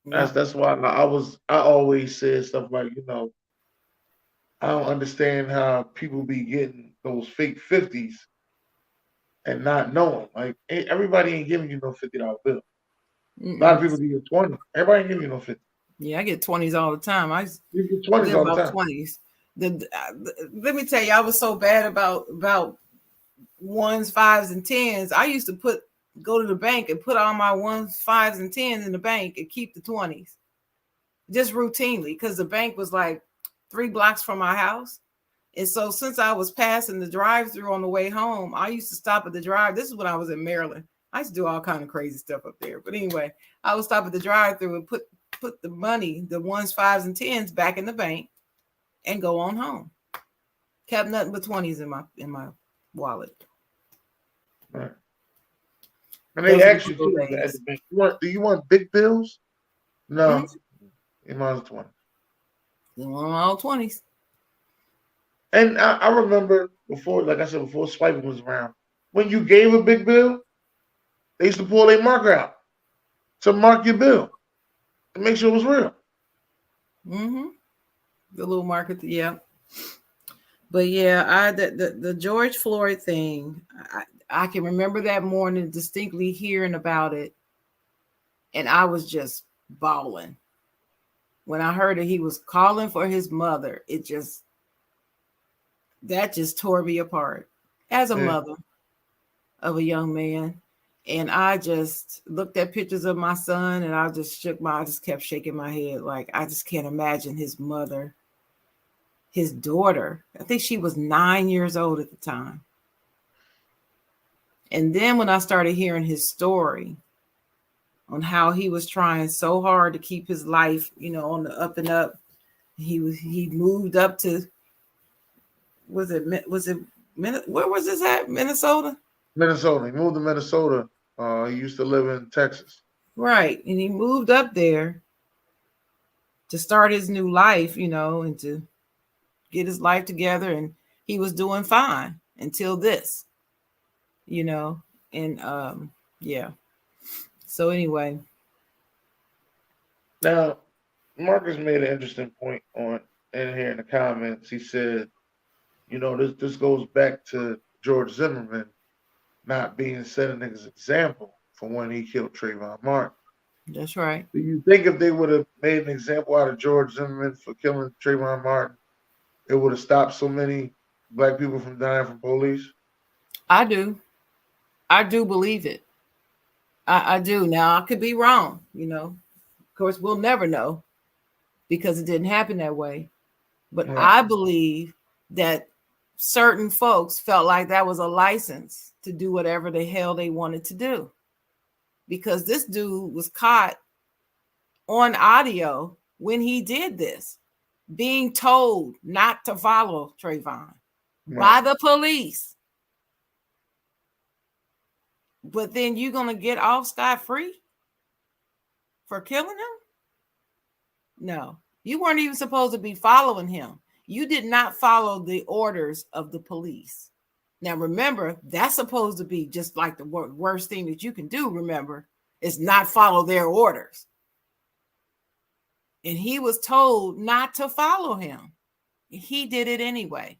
Yeah. That's why I always said stuff like, I don't understand how people be getting those fake 50s and not knowing. Like, everybody ain't giving you no $50 bill. A lot of people get 20. Everybody ain't giving you no 50. Yeah, I get 20s all the time. You get 20s all the time. 20s. Let me tell you, I was so bad about ones, fives, and tens. I used to go to the bank and put all my ones, fives, and tens in the bank and keep the 20s just routinely, because the bank was like, 3 blocks from my house. And so since I was passing the drive-through on the way home, I used to stop at the drive. This is when I was in Maryland. I used to do all kind of crazy stuff up there. But anyway, I would stop at the drive-through and put the money, the 1s, 5s, and 10s back in the bank and go on home. Kept nothing but 20s in my wallet. Right. And they ask you too, at the bank, do you want big bills? No. Mm-hmm. You want 20. You want all 20s. And I remember before, like I said, before swiping was around, when you gave a big bill, they used to pull their marker out to mark your bill to make sure it was real. Mm-hmm. The little marker, yeah. But yeah, the George Floyd thing, I can remember that morning distinctly hearing about it, and I was just bawling. When I heard that he was calling for his mother, that just tore me apart as a mother of a young man. And I just looked at pictures of my son and I just kept shaking my head. Like, I just can't imagine his mother, his daughter. I think she was 9 years old at the time. And then when I started hearing his story on how he was trying so hard to keep his life, on the up and up, he moved up to, where was this at? Minnesota? Minnesota. He moved to Minnesota. He used to live in Texas. Right. And he moved up there to start his new life, and to get his life together. And he was doing fine until this, and yeah. So anyway. Now, Marcus made an interesting point in here in the comments. He said, this goes back to George Zimmerman not being set an example for when he killed Trayvon Martin. That's right. Do you think if they would have made an example out of George Zimmerman for killing Trayvon Martin, it would have stopped so many black people from dying from police? I do believe it. I do. Now, I could be wrong, Of course, we'll never know because it didn't happen that way. But I believe that certain folks felt like that was a license to do whatever the hell they wanted to do. Because this dude was caught on audio when he did this, being told not to follow Trayvon by the police. But then you're going to get off scot-free for killing him? No, you weren't even supposed to be following him. You did not follow the orders of the police. Now, remember, that's supposed to be just like the worst thing that you can do, remember, is not follow their orders. And he was told not to follow him. He did it anyway.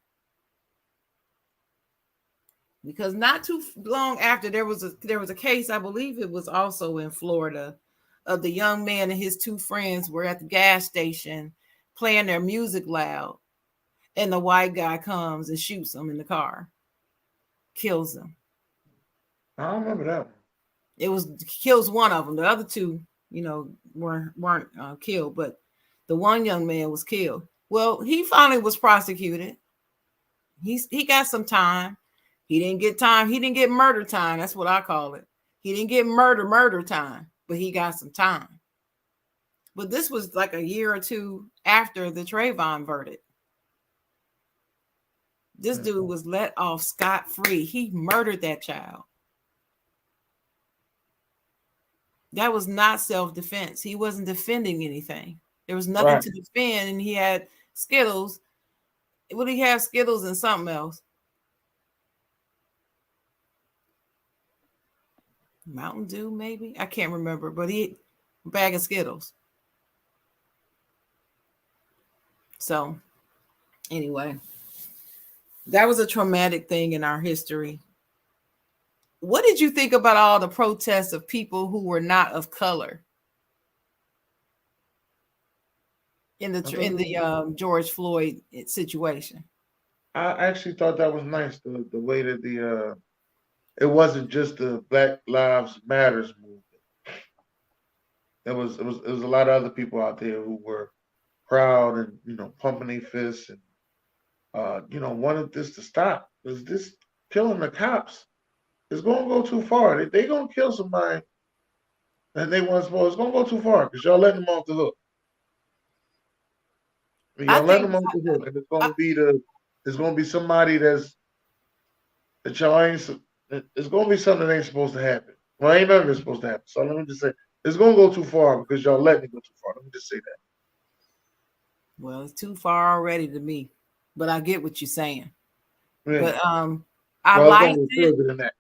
Because not too long after, there was a case, I believe it was also in Florida, of the young man and his 2 friends were at the gas station playing their music loud. And the white guy comes and shoots them in the car. Kills them. I don't remember that one. Kills one of them. The other 2, weren't killed, but the one young man was killed. Well, he finally was prosecuted. He got some time. He didn't get time. He didn't get murder time. That's what I call it. He didn't get murder time, but he got some time. But this was like a year or 2 after the Trayvon verdict. This dude was let off scot-free. He murdered that child. That was not self-defense. He wasn't defending anything. There was nothing to defend, and he had Skittles. Would he have Skittles and something else? Mountain Dew, maybe? I can't remember, but a bag of Skittles. So, anyway, that was a traumatic thing in our history. What did you think about all the protests of people who were not of color in the George Floyd situation? I actually thought that was nice, the way that it wasn't just the Black Lives Matters movement. It was a lot of other people out there who were crowd and pumping their fists and wanted this to stop. Because this killing the cops is going to go too far. They going to kill somebody and they weren't supposed. It's going to go too far because y'all letting them off the hook. Y'all letting them off the hook, and it's going to be somebody that y'all ain't. It's going to be something that ain't supposed to happen. Well, ain't nothing that's supposed to happen. So let me just say, it's going to go too far because y'all letting it go too far. Let me just say that. Well, it's too far already to me, but I get what you're saying. Yeah. But I liked it.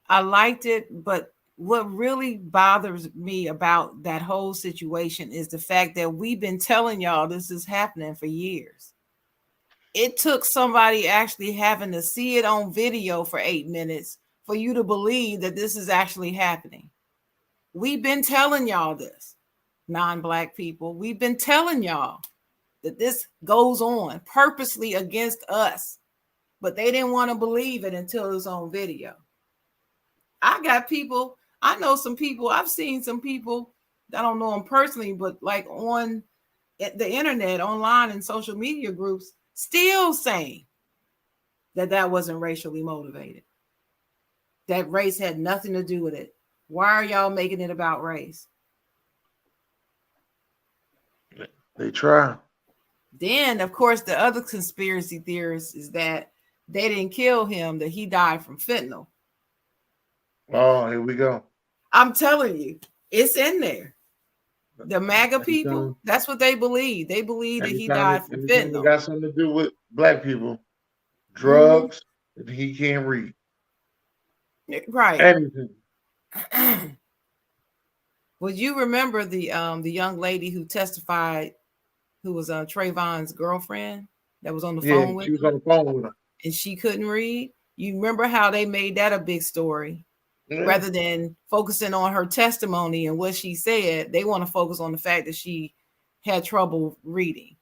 I liked it, but what really bothers me about that whole situation is the fact that we've been telling y'all this is happening for years. It took somebody actually having to see it on video for 8 minutes for you to believe that this is actually happening. We've been telling y'all this, non-Black people. We've been telling y'all that this goes on purposely against us, but they didn't want to believe it until it was on video. I know some people, I've seen some people, I don't know them personally, but like on the internet, online and social media groups, still saying that wasn't racially motivated. That race had nothing to do with it. Why are y'all making it about race? They try. Then, of course, the other conspiracy theorist is that they didn't kill him, that he died from fentanyl. Oh, here we go. I'm telling you, it's in there. The MAGA people, that's what they believe. They believe that he died from fentanyl. It got something to do with Black people, drugs, and he can't read. Right. Anything. Well, you remember the young lady who testified, who was Trayvon's girlfriend that was on the phone with him? She was on the phone with him. And she couldn't read. You remember how they made that a big story? Rather than focusing on her testimony and what she said, they want to focus on the fact that she had trouble reading.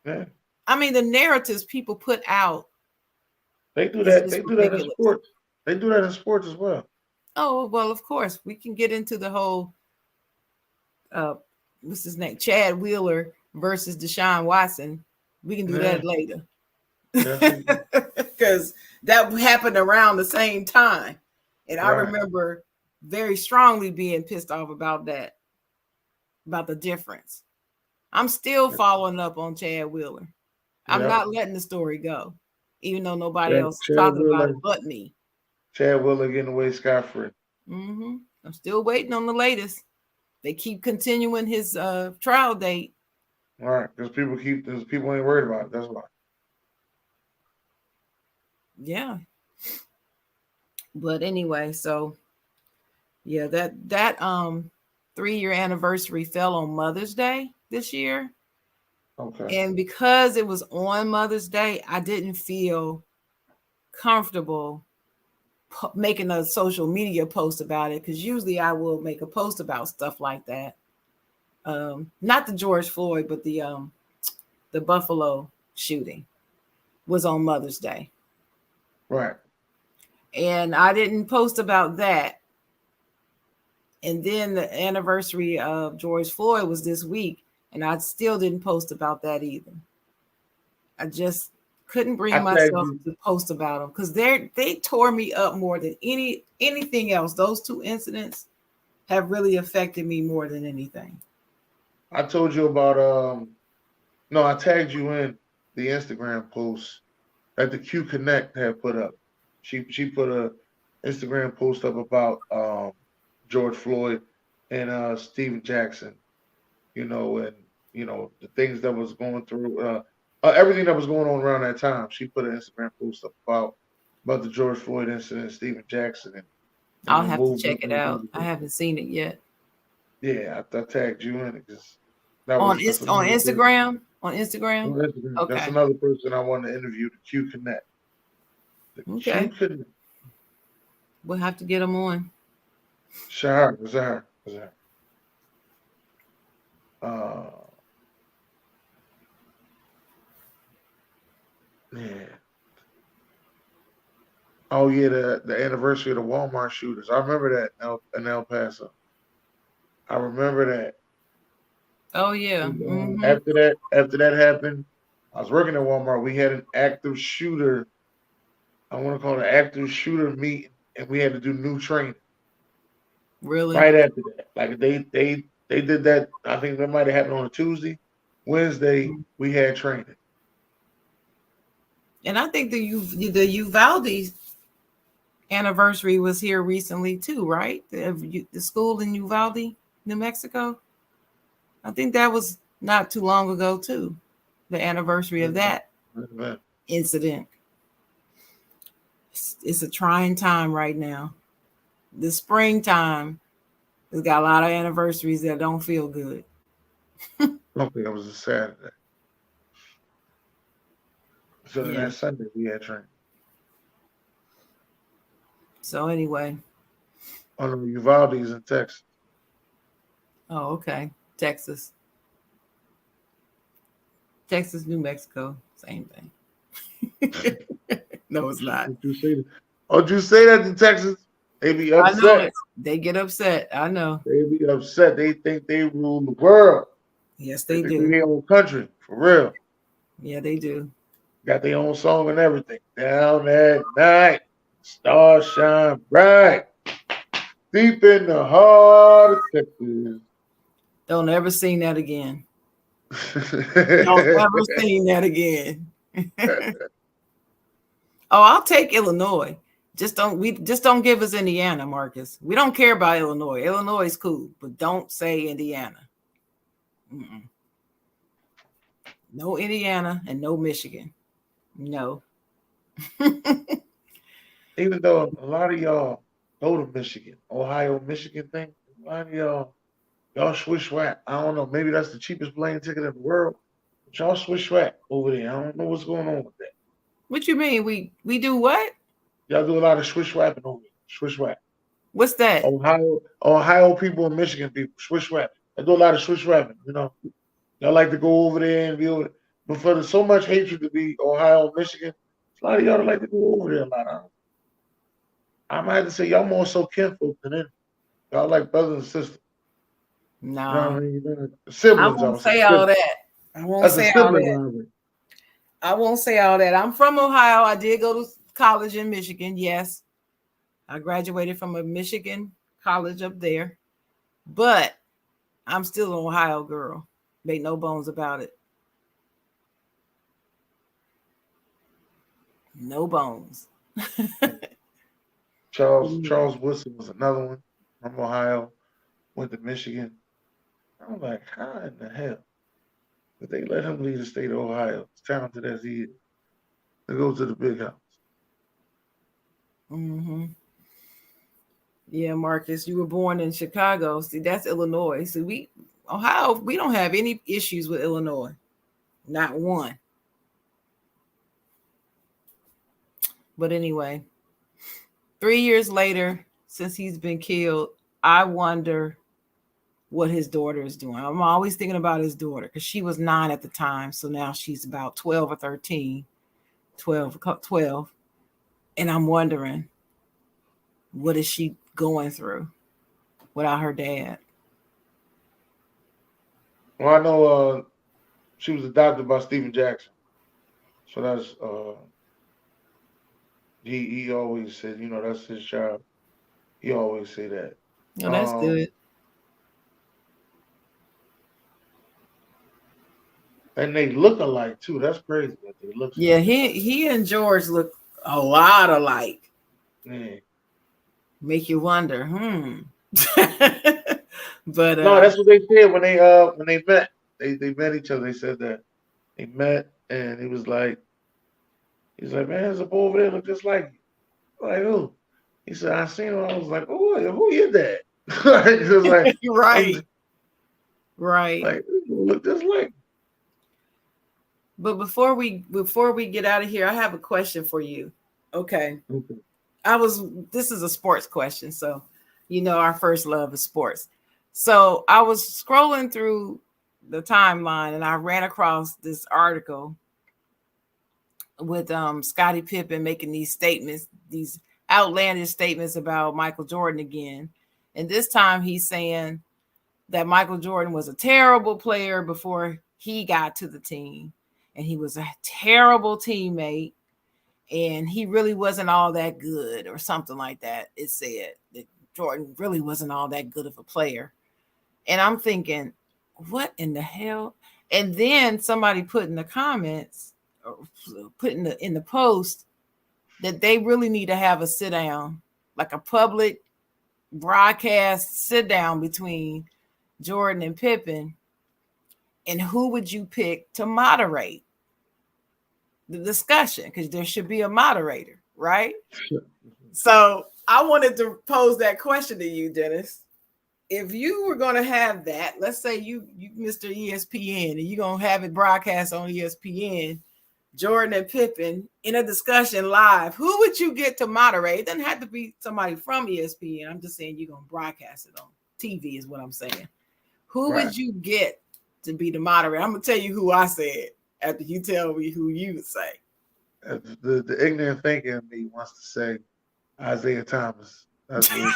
Yeah. I mean, the narratives people put out. They do that. They do that in sports. They do that in sports as well. Oh, well, of course. We can get into the whole, what's his name? Chad Wheeler versus Deshaun Watson. We can do that later. Because that happened around the same time. And I remember very strongly being pissed off about that, about the difference. I'm still following up on Chad Wheeler. I'm not letting the story go, even though nobody else is talking about it but me. Chad Wheeler getting away scot-free. I'm still waiting on the latest. They keep continuing his trial date. All right, because people ain't worried about it. That's why. Yeah. But anyway, so yeah, that 3-year anniversary fell on Mother's Day this year. Okay. And because it was on Mother's Day, I didn't feel comfortable making a social media post about it, because usually I will make a post about stuff like that. Not the George Floyd, but the Buffalo shooting was on Mother's Day. Right. And I didn't post about that. And then the anniversary of George Floyd was this week, and I still didn't post about that either. I just couldn't bring myself to post about them because they tore me up more than anything else. Those two incidents have really affected me more than anything. I told you about I tagged you in the Instagram post that the Q Connect had put up. She put a Instagram post up about George Floyd and Stephen Jackson, and the things that was going through, everything that was going on around that time. She put an Instagram post up about the George Floyd incident, Stephen Jackson, and I'll have to check it out. I haven't seen it yet. Yeah, I tagged you in it because on Instagram. On Instagram. Okay. That's another person I want to interview. The Q Connect. Okay. Q Connect. We'll have to get them on. Sure. Yeah. Oh yeah, the anniversary of the Walmart shooters. I remember that in El Paso. I remember that. Oh yeah. After that happened, I was working at Walmart. We had an active shooter. I want to call it an active shooter meeting, and we had to do new training. Really? Right after that, like they did that. I think that might have happened on a Tuesday. Wednesday we had training. And I think the Uvalde anniversary was here recently too, right? The school in Uvalde, New Mexico. I think that was not too long ago too. The anniversary of that incident. It's a trying time right now. The springtime has got a lot of anniversaries that don't feel good. I don't think it was a Saturday. So that Sunday we had training. So anyway. Oh no, Uvalde's in Texas. Oh, okay. Texas, New Mexico, same thing. No, it's not. Did you say that in Texas? They be upset. I know they get upset. I know. They be upset. They think they rule the world. Yes, they do. Their own country, for real. Yeah, they do. Got their own song and everything. Down at night, stars shine bright, deep in the heart of Texas. Don't ever sing that again. Don't ever sing that again. Oh, I'll take Illinois. Just don't give us Indiana, Marcus. We don't care about Illinois. Illinois is cool, but don't say Indiana. No Indiana and no Michigan. No. Even though a lot of y'all go to Michigan, Ohio, Michigan thing, a lot of y'all swish whack. I don't know. Maybe that's the cheapest plane ticket in the world. But y'all swish whack over there. I don't know what's going on with that. What you mean? We do what? Y'all do a lot of swish whapping over there. Swish whack. What's that? Ohio people and Michigan people swish whack. They do a lot of swish whapping. You know, y'all like to go over there and be over there. But for so much hatred to be Ohio, Michigan, a lot of y'all like to go over there a lot. I might have to say y'all more so kinfolk than anything. Y'all like brothers and sisters. No. You know what I mean? Siblings. I won't say all that. I won't say all that. I won't say all that. I'm from Ohio. I did go to college in Michigan. Yes. I graduated from a Michigan college up there. But I'm still an Ohio girl. Make no bones about it. No bones. Charles Woodson was another one from Ohio. Went to Michigan. I was like, how in the hell did they let him leave the state of Ohio, as talented as he is, to go to the big house? Yeah, Marcus, you were born in Chicago. See, that's Illinois. So Ohio, we don't have any issues with Illinois. Not one. But anyway, 3 years later, since he's been killed, I wonder what his daughter is doing. I'm always thinking about his daughter because she was 9 at the time. So now she's about 12 or 13, 12. And I'm wondering, what is she going through without her dad? Well, I know she was adopted by Stephen Jackson. So that's he always said, you know, that's his child. He always say that. Oh, that's good. And they look alike too. That's crazy that they look. Yeah, he and George look a lot alike. Yeah. Make you wonder. But no, that's what they said when they met. They met each other. They said that they met, and he's like, man, there's a boy over there look just like you. Like who? He said, I seen him. I was like, oh, who is that? Like, right. Like look just like. But before we get out of here, I have a question for you. Okay. This is a sports question. So, you know, our first love is sports. So I was scrolling through the timeline and I ran across this article with Scottie Pippen making these statements, these outlandish statements about Michael Jordan again. And this time he's saying that Michael Jordan was a terrible player before he got to the team, and he was a terrible teammate, and he really wasn't all that good, or something like that. It said that Jordan really wasn't all that good of a player. And I'm thinking, what in the hell? And then somebody put in the comments, or put in the post, that they really need to have a sit down, like a public broadcast sit down between Jordan and Pippen, and who would you pick to moderate the discussion? Because there should be a moderator, right? Sure. So I wanted to pose that question to you, Dennis. If you were going to have that, let's say you Mr. ESPN, and you're going to have it broadcast on ESPN, Jordan and Pippen in a discussion live, who would you get to moderate? It doesn't have to be somebody from ESPN. I'm just saying you're going to broadcast it on TV is what I'm saying. Who would you get to be the moderator? I'm going to tell you who I said after you tell me who you would say. The ignorant thinker in me wants to say Isaiah Thomas. That's what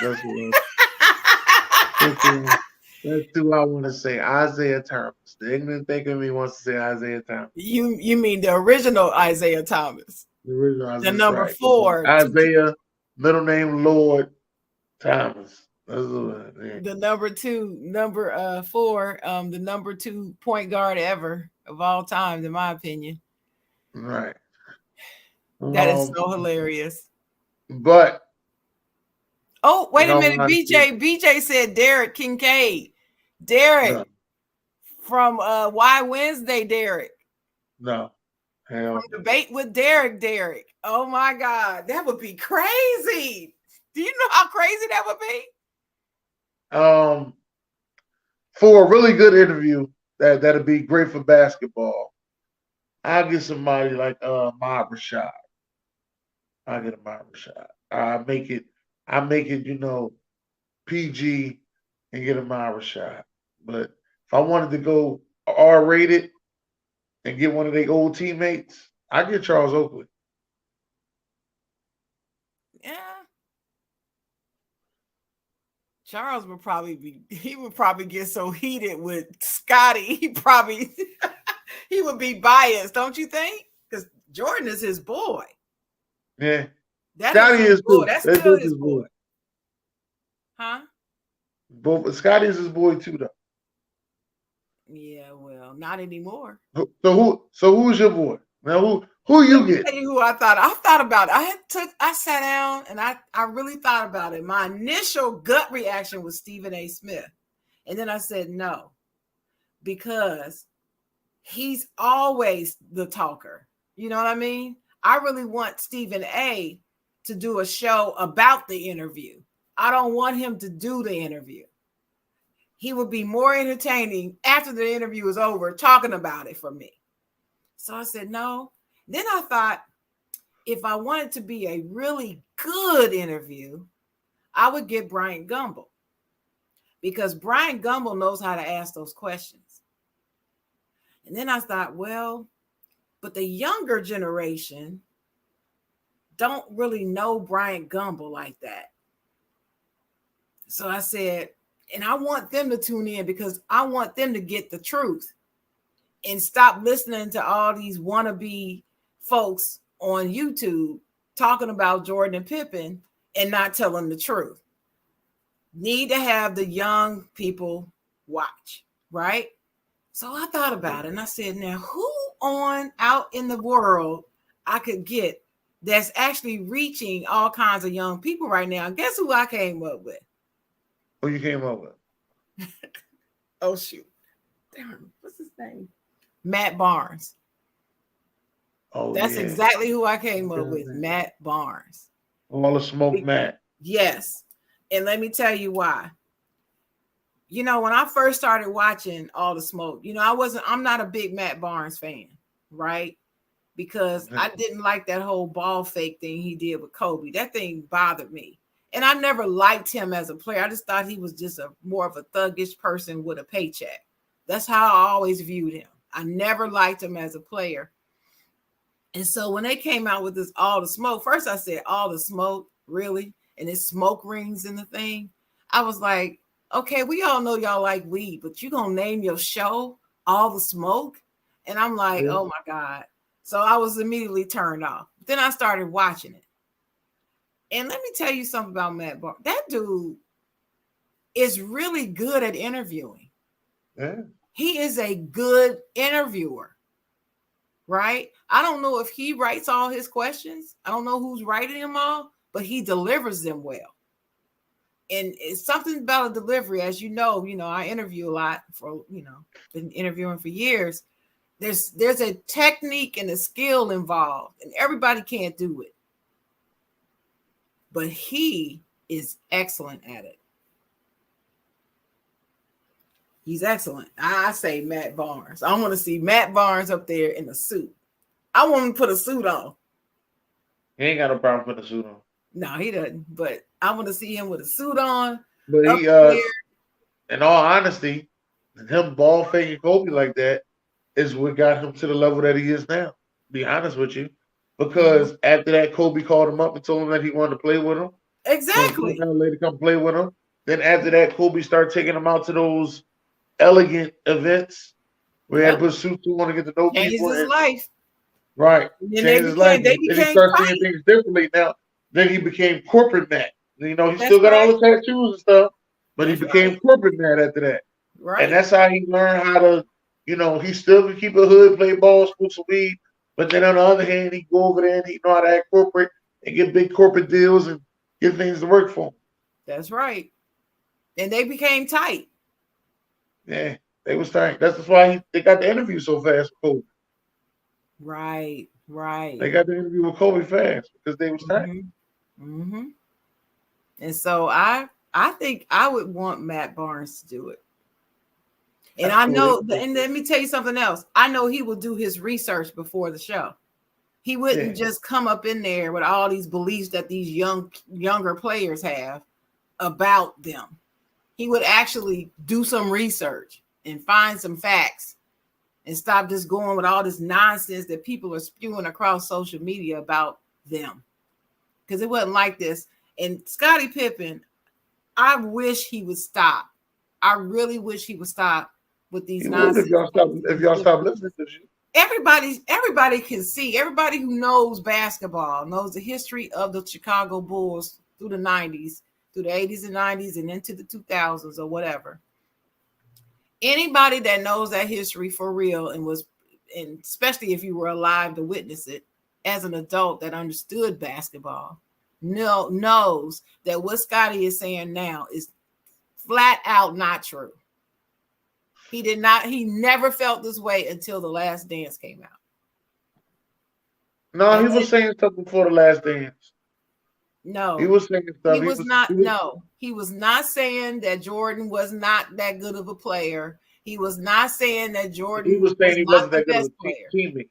that's who I want to say. Isaiah Thomas. The ignorant thinker in me wants to say Isaiah Thomas. You mean the original Isaiah Thomas? The original Isaiah, the number 4. Isaiah, middle name Lord Thomas. The number 4, the number 2 point guard ever of all time, in my opinion. Right. That is so hilarious. But wait a minute, BJ said Derek Kincaid. Derek from Why Wednesday, Derek. No. From Debate with Derek. Oh my God, that would be crazy. Do you know how crazy that would be? For a really good interview, that'd be great for basketball. I'll get somebody like Mob Rashad. I'll get a Mob Rashad. I make it, PG and get a Mob Rashad. But if I wanted to go R-rated and get one of their old teammates, I get Charles Oakley. Yeah. Charles would probably get so heated with Scotty. He would be biased, don't you think? Because Jordan is his boy. Yeah. Scotty is boy. That's still his boy. Huh? Scotty is his boy too, though. Yeah, well, not anymore. So who's your boy? Now who you get? Tell you who I thought about it. I sat down and I really thought about it. My initial gut reaction was Stephen A. Smith. And then I said no, because he's always the talker. You know what I mean? I really want Stephen A. to do a show about the interview. I don't want him to do the interview. He would be more entertaining after the interview is over, talking about it for me. So I said no. Then I thought, if I wanted to be a really good interview, I would get Bryant Gumbel, because Bryant Gumbel knows how to ask those questions. And then I thought, well, but the younger generation don't really know Bryant Gumbel like that. So I said, and I want them to tune in, because I want them to get the truth and stop listening to all these wannabe folks on YouTube talking about Jordan and Pippen and not telling the truth. Need to have the young people watch, right? So I thought about it and I said, now who on out in the world I could get that's actually reaching all kinds of young people right now? Guess who I came up with? Who you came up with? Oh, shoot. Damn, what's his name? Matt Barnes. Oh, that's exactly who I came up with, Matt Barnes. All the smoke, Matt. Yes. And let me tell you why. You know, when I first started watching All the Smoke, you know, I'm not a big Matt Barnes fan, right? Because I didn't like that whole ball fake thing he did with Kobe. That thing bothered me. And I never liked him as a player. I just thought he was just more of a thuggish person with a paycheck. That's how I always viewed him. I never liked him as a player. And so when they came out with this All the Smoke, first I said, All the Smoke, really? And it's smoke rings in the thing. I was like, okay, we all know y'all like weed, but you gonna name your show All the Smoke? And I'm like, oh my God. So I was immediately turned off. Then I started watching it. And let me tell you something about Matt Barnes. That dude is really good at interviewing. Yeah. He is a good interviewer, right? I don't know if he writes all his questions. I don't know who's writing them all, but he delivers them well. And it's something about a delivery, as you know, I interview a lot for, been interviewing for years. There's a technique and a skill involved, and everybody can't do it. But he is excellent at it. He's excellent. I say Matt Barnes. I want to see Matt Barnes up there in a suit. I want him to put a suit on. He ain't got no problem putting a suit on. No, he doesn't. But I want to see him with a suit on. But he, in all honesty, him ball faking Kobe like that is what got him to the level that he is now. To be honest with you, because after that, Kobe called him up and told him that he wanted to play with him. Exactly. So later, come play with him. Then after that, Kobe started taking him out to those elegant events where he had to put suits on to get to know people. Changed his life. Right. Changed his life. Then he started seeing things differently now. Then he became corporate Matt. He still got all the tattoos and stuff, but he became corporate Matt after that. Right. And that's how he learned how to, he still can keep a hood, play ball, smoke some weed. But then on the other hand, he go over there and he know how to act corporate and get big corporate deals and get things to work for him. That's right. And they became tight. Yeah, they was tight. That's why they got the interview so fast with Kobe. Right. They got the interview with Kobe fast because they was tight. Mm-hmm. And so I think I would want Matt Barnes to do it. And I know, and let me tell you something else. I know he will do his research before the show. He wouldn't just come up in there with all these beliefs that these younger players have about them. He would actually do some research and find some facts and stop just going with all this nonsense that people are spewing across social media about them. Because it wasn't like this. And Scottie Pippen, I wish he would stop. I really wish he would stop with these nonsense. If y'all stop listening to you. Everybody can see. Everybody who knows basketball knows the history of the Chicago Bulls through the 90s, through the 80s and 90s and into the 2000s or whatever. Anybody that knows that history for real and especially if you were alive to witness it as an adult that understood basketball, knows that what Scottie is saying now is flat out not true. He never felt this way until The Last Dance came out. No, he was saying stuff before The Last Dance. No. He was saying stuff. He was not saying that Jordan was not that good of a player. He was not saying that Jordan was saying he wasn't that good of a teammate.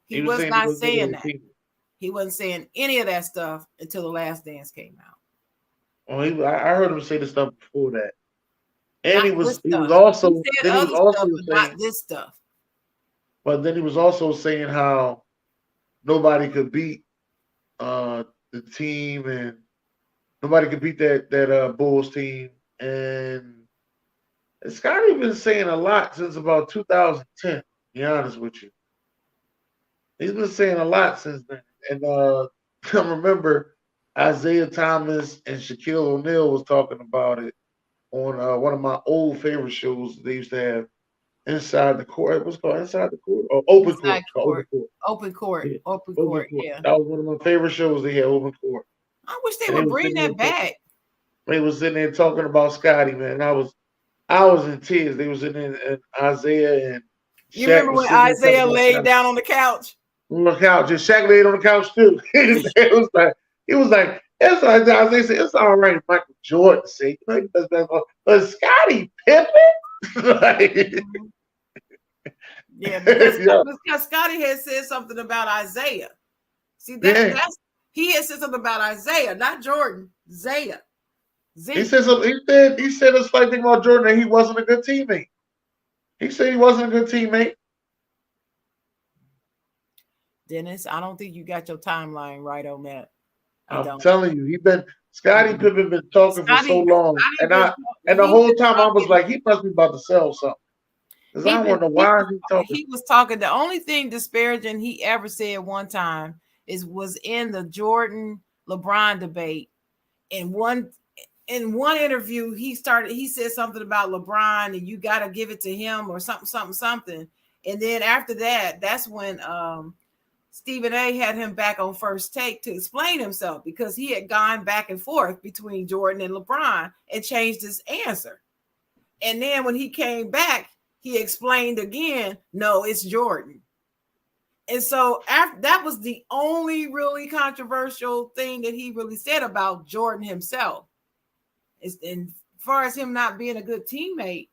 He was not saying that. He wasn't saying any of that stuff until The Last Dance came out. Oh, I heard him say the stuff before that. And he was also saying not this stuff. But then he was also saying how nobody could beat the team and nobody could beat that Bulls team. And Scottie been saying a lot since about 2010, to be honest with you. He's been saying a lot since then. And I remember Isaiah Thomas and Shaquille O'Neal was talking about it on one of my old favorite shows they used to have, Inside the Court. What's it called? Inside the Court? Or Open Court. Open Court. Yeah. Open Court. Yeah. That was one of my favorite shows they had, Open Court. I wish they would bring that back. They was sitting there talking about Scottie, man. I was in tears. They was in there, and Isaiah and Shaq. You remember when Isaiah laid down on the couch? On the couch. And Shaq laid on the couch too. It was like, it's like Isaiah said, it's all right, Michael Jordan say, but Scottie Pippen? Yeah, because Scottie had said something about Isaiah. See, he had said something about Isaiah, not Jordan. Zaya. He said something. He said a slight thing about Jordan that he wasn't a good teammate. He said he wasn't a good teammate. Dennis, I don't think you got your timeline right on that. I'm telling you, Scottie Pippen been talking for so long, and the whole time I was like, he must be about to sell something. Because I don't know why he talking. He was talking. The only thing disparaging he ever said one time was in the Jordan LeBron debate. In one interview, he said something about LeBron and you got to give it to him or something. And then after that, that's when Stephen A had him back on First Take to explain himself, because he had gone back and forth between Jordan and LeBron and changed his answer. And then when he came back, he explained again, no, it's Jordan. And so that was the only really controversial thing that he really said about Jordan himself. And as far as him not being a good teammate,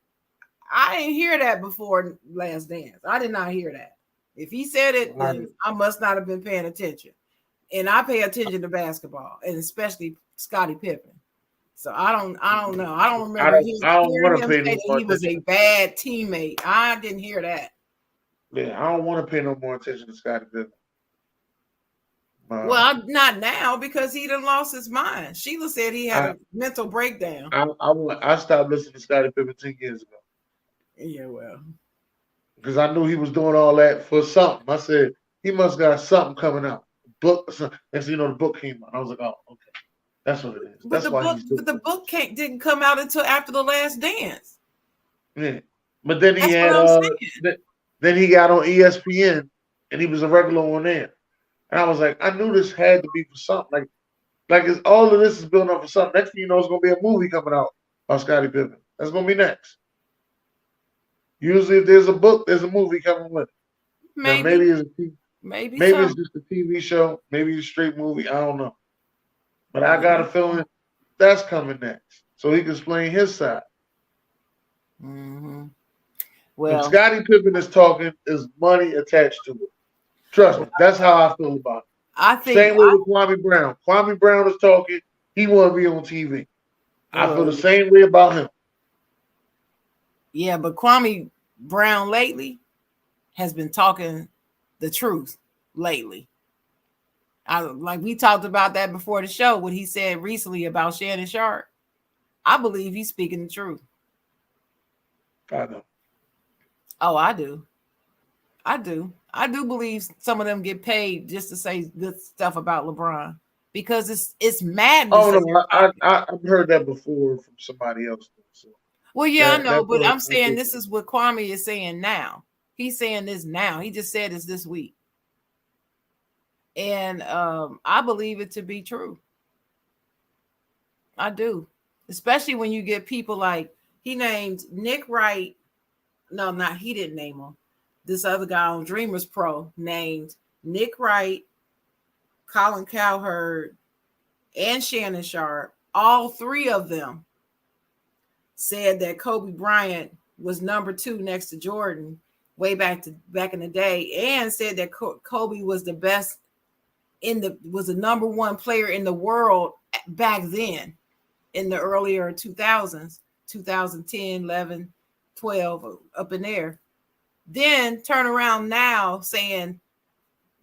I didn't hear that before Last Dance. I did not hear that. If he said it, then I must not have been paying attention. And I pay attention to basketball, and especially Scottie Pippen. So I don't know. I don't remember hearing him say that he was a bad teammate. I didn't hear that. Yeah, I don't want to pay no more attention to Scottie Pippen. Well, not now, because he done lost his mind. Sheila said he had a mental breakdown. I stopped listening to Scottie Pippen 10 years ago. Yeah, well. Because I knew he was doing all that for something. I said, he must got something coming out. Book, and so, the book came out. I was like, oh, okay. That's what it is. That's why the book didn't come out until after The Last Dance. Yeah. But then he then he got on ESPN, and he was a regular on there. And I was like, I knew this had to be for something. Like all of this is building up for something. Next thing you know, it's going to be a movie coming out on Scottie Pippen. That's going to be next. Usually, if there's a book, there's a movie coming with it. Maybe it's just a TV show. Maybe it's a straight movie. I don't know. But I got a feeling that's coming next, so he can explain his side. Mm-hmm. Well, if Scottie Pippen is talking, there's money attached to it. Trust me, that's how I feel about it. I think same way with Kwame Brown. Kwame Brown is talking. He want to be on TV. I feel the same way about him. Yeah, but Kwame Brown lately has been talking the truth lately. Like we talked about that before the show, what he said recently about Shannon Sharp. I believe he's speaking the truth. I know. Oh, I do. I do believe some of them get paid just to say good stuff about LeBron, because it's madness. Oh no, I've heard that before from somebody else. So well, yeah, I know, but I'm saying this is what Kwame is saying now. He's saying this now. He just said this week. And I believe it to be true. I do. Especially when you get people like, he named Nick Wright. No, he didn't name him. This other guy on Dreamers Pro named Nick Wright, Colin Cowherd, and Shannon Sharp. All three of them said that Kobe Bryant was number 2 next to Jordan way back in the day, and said that Kobe was the best was the number 1 player in the world back then in the earlier 2000s, 2010, 11, 12, up in there. Then turn around now saying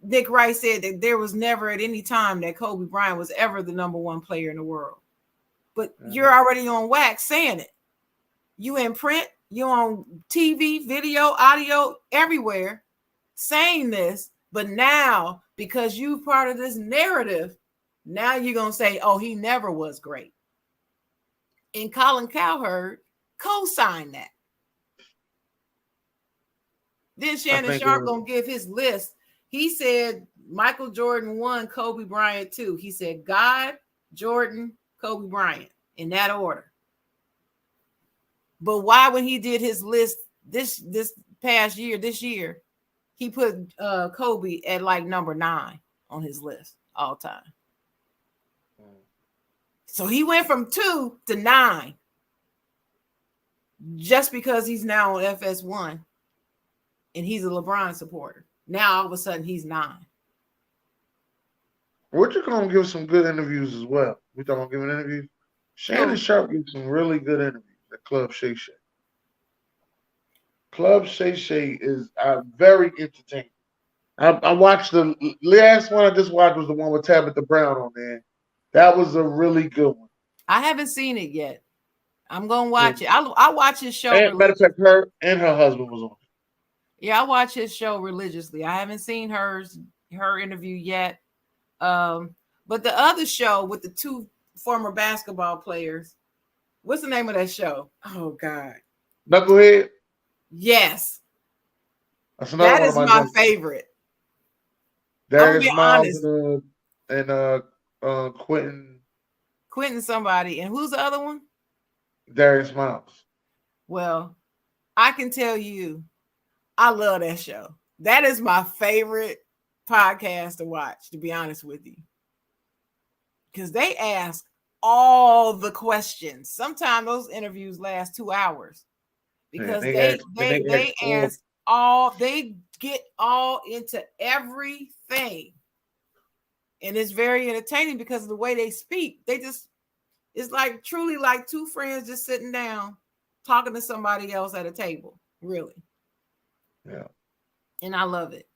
Nick Wright said that there was never at any time that Kobe Bryant was ever the number 1 player in the world. But you're already on wax saying it. You in print, you on TV, video, audio, everywhere saying this. But now, because you part of this narrative, now you're going to say, oh, he never was great. And Colin Cowherd co-signed that. Then Shannon Sharp going to give his list. He said Michael Jordan 1, Kobe Bryant 2. He said God, Jordan, Kobe Bryant, in that order. But why, when he did his list this year, he put Kobe at like number 9 on his list all time. So he went from 2 to 9 just because he's now on FS1 and he's a LeBron supporter. Now all of a sudden he's 9. We're going to give some good interviews as well. We talking about giving interviews. Shannon Sharp gives some really good interviews at Club Shay Shay. Club Shay Shay is very entertaining. I watched the last one I just watched was the one with Tabitha Brown on there. That was a really good one. I haven't seen it yet. I'm gonna watch it. I watch his show. And matter of fact, her and her husband was on it. Yeah, I watch his show religiously. I haven't seen her interview yet. But the other show with the two former basketball players, what's the name of that show? Oh God, Knucklehead. Yes, that's another that is my favorite. Darius Miles and Quentin somebody, and who's the other one? Darius Miles. Well, I can tell you, I love that show. That is my favorite podcast to watch, to be honest with you. Because they ask all the questions. Sometimes those interviews last 2 hours. Because they ask all, they get all into everything. And it's very entertaining because of the way they speak. It's like truly like two friends just sitting down talking to somebody else at a table. Really. Yeah. And I love it.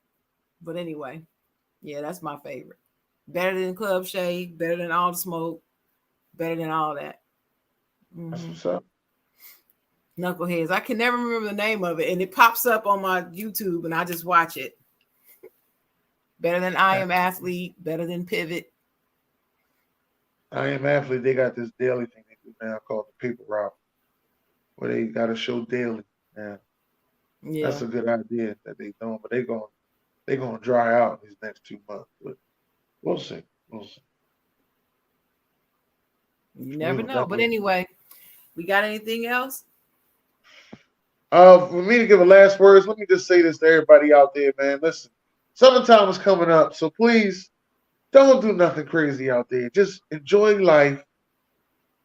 But anyway, yeah, that's my favorite. Better than Club Shade, better than All the Smoke, better than all that. Mm-hmm. That's what's up. Knuckleheads. I can never remember the name of it. And it pops up on my YouTube and I just watch it. Better than I Am Athlete, better than Pivot. I Am Athlete, they got this daily thing they do now called the Paper Route, where they got a show daily. Yeah. That's a good idea that they doing, but they're gonna dry out these next 2 months. But we'll see. You never know. But anyway, we got anything else? For me to give a last words, let me just say this to everybody out there, man. Listen, summertime is coming up, so please don't do nothing crazy out there. Just enjoy life.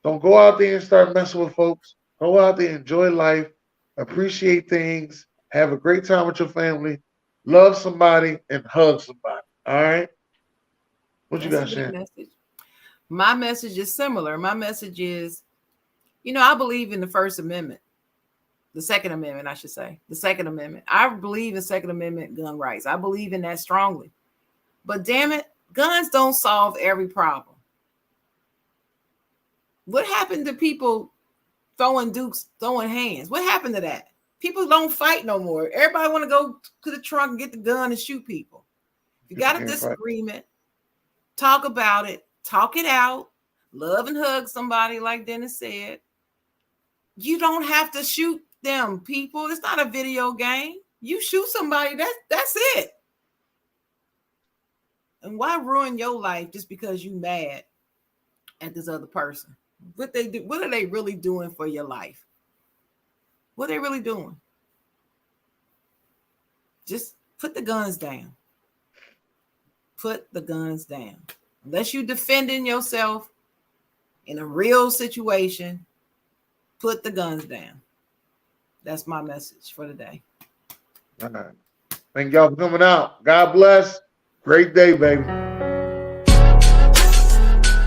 Don't go out there and start messing with folks. Go out there, enjoy life, appreciate things, have a great time with your family, love somebody, and hug somebody. All right? What you got, Shannon? My message is similar. My message is, I believe in the First Amendment. The Second Amendment, I should say. The Second Amendment. I believe in Second Amendment gun rights. I believe in that strongly. But damn it, guns don't solve every problem. What happened to people throwing dukes, throwing hands? What happened to that? People don't fight no more. Everybody want to go to the trunk and get the gun and shoot people. If you got a disagreement, talk about it, talk it out, love and hug somebody like Dennis said. You don't have to shoot them, people. It's not a video game. You shoot somebody, that's it. And why ruin your life just because you mad at this other person? What they do? What are they really doing for your life? What are they really doing? Just put the guns down. Put the guns down. Unless you're defending yourself in a real situation, put the guns down. That's my message for today. All right. Thank y'all for coming out. God bless. Great day, baby.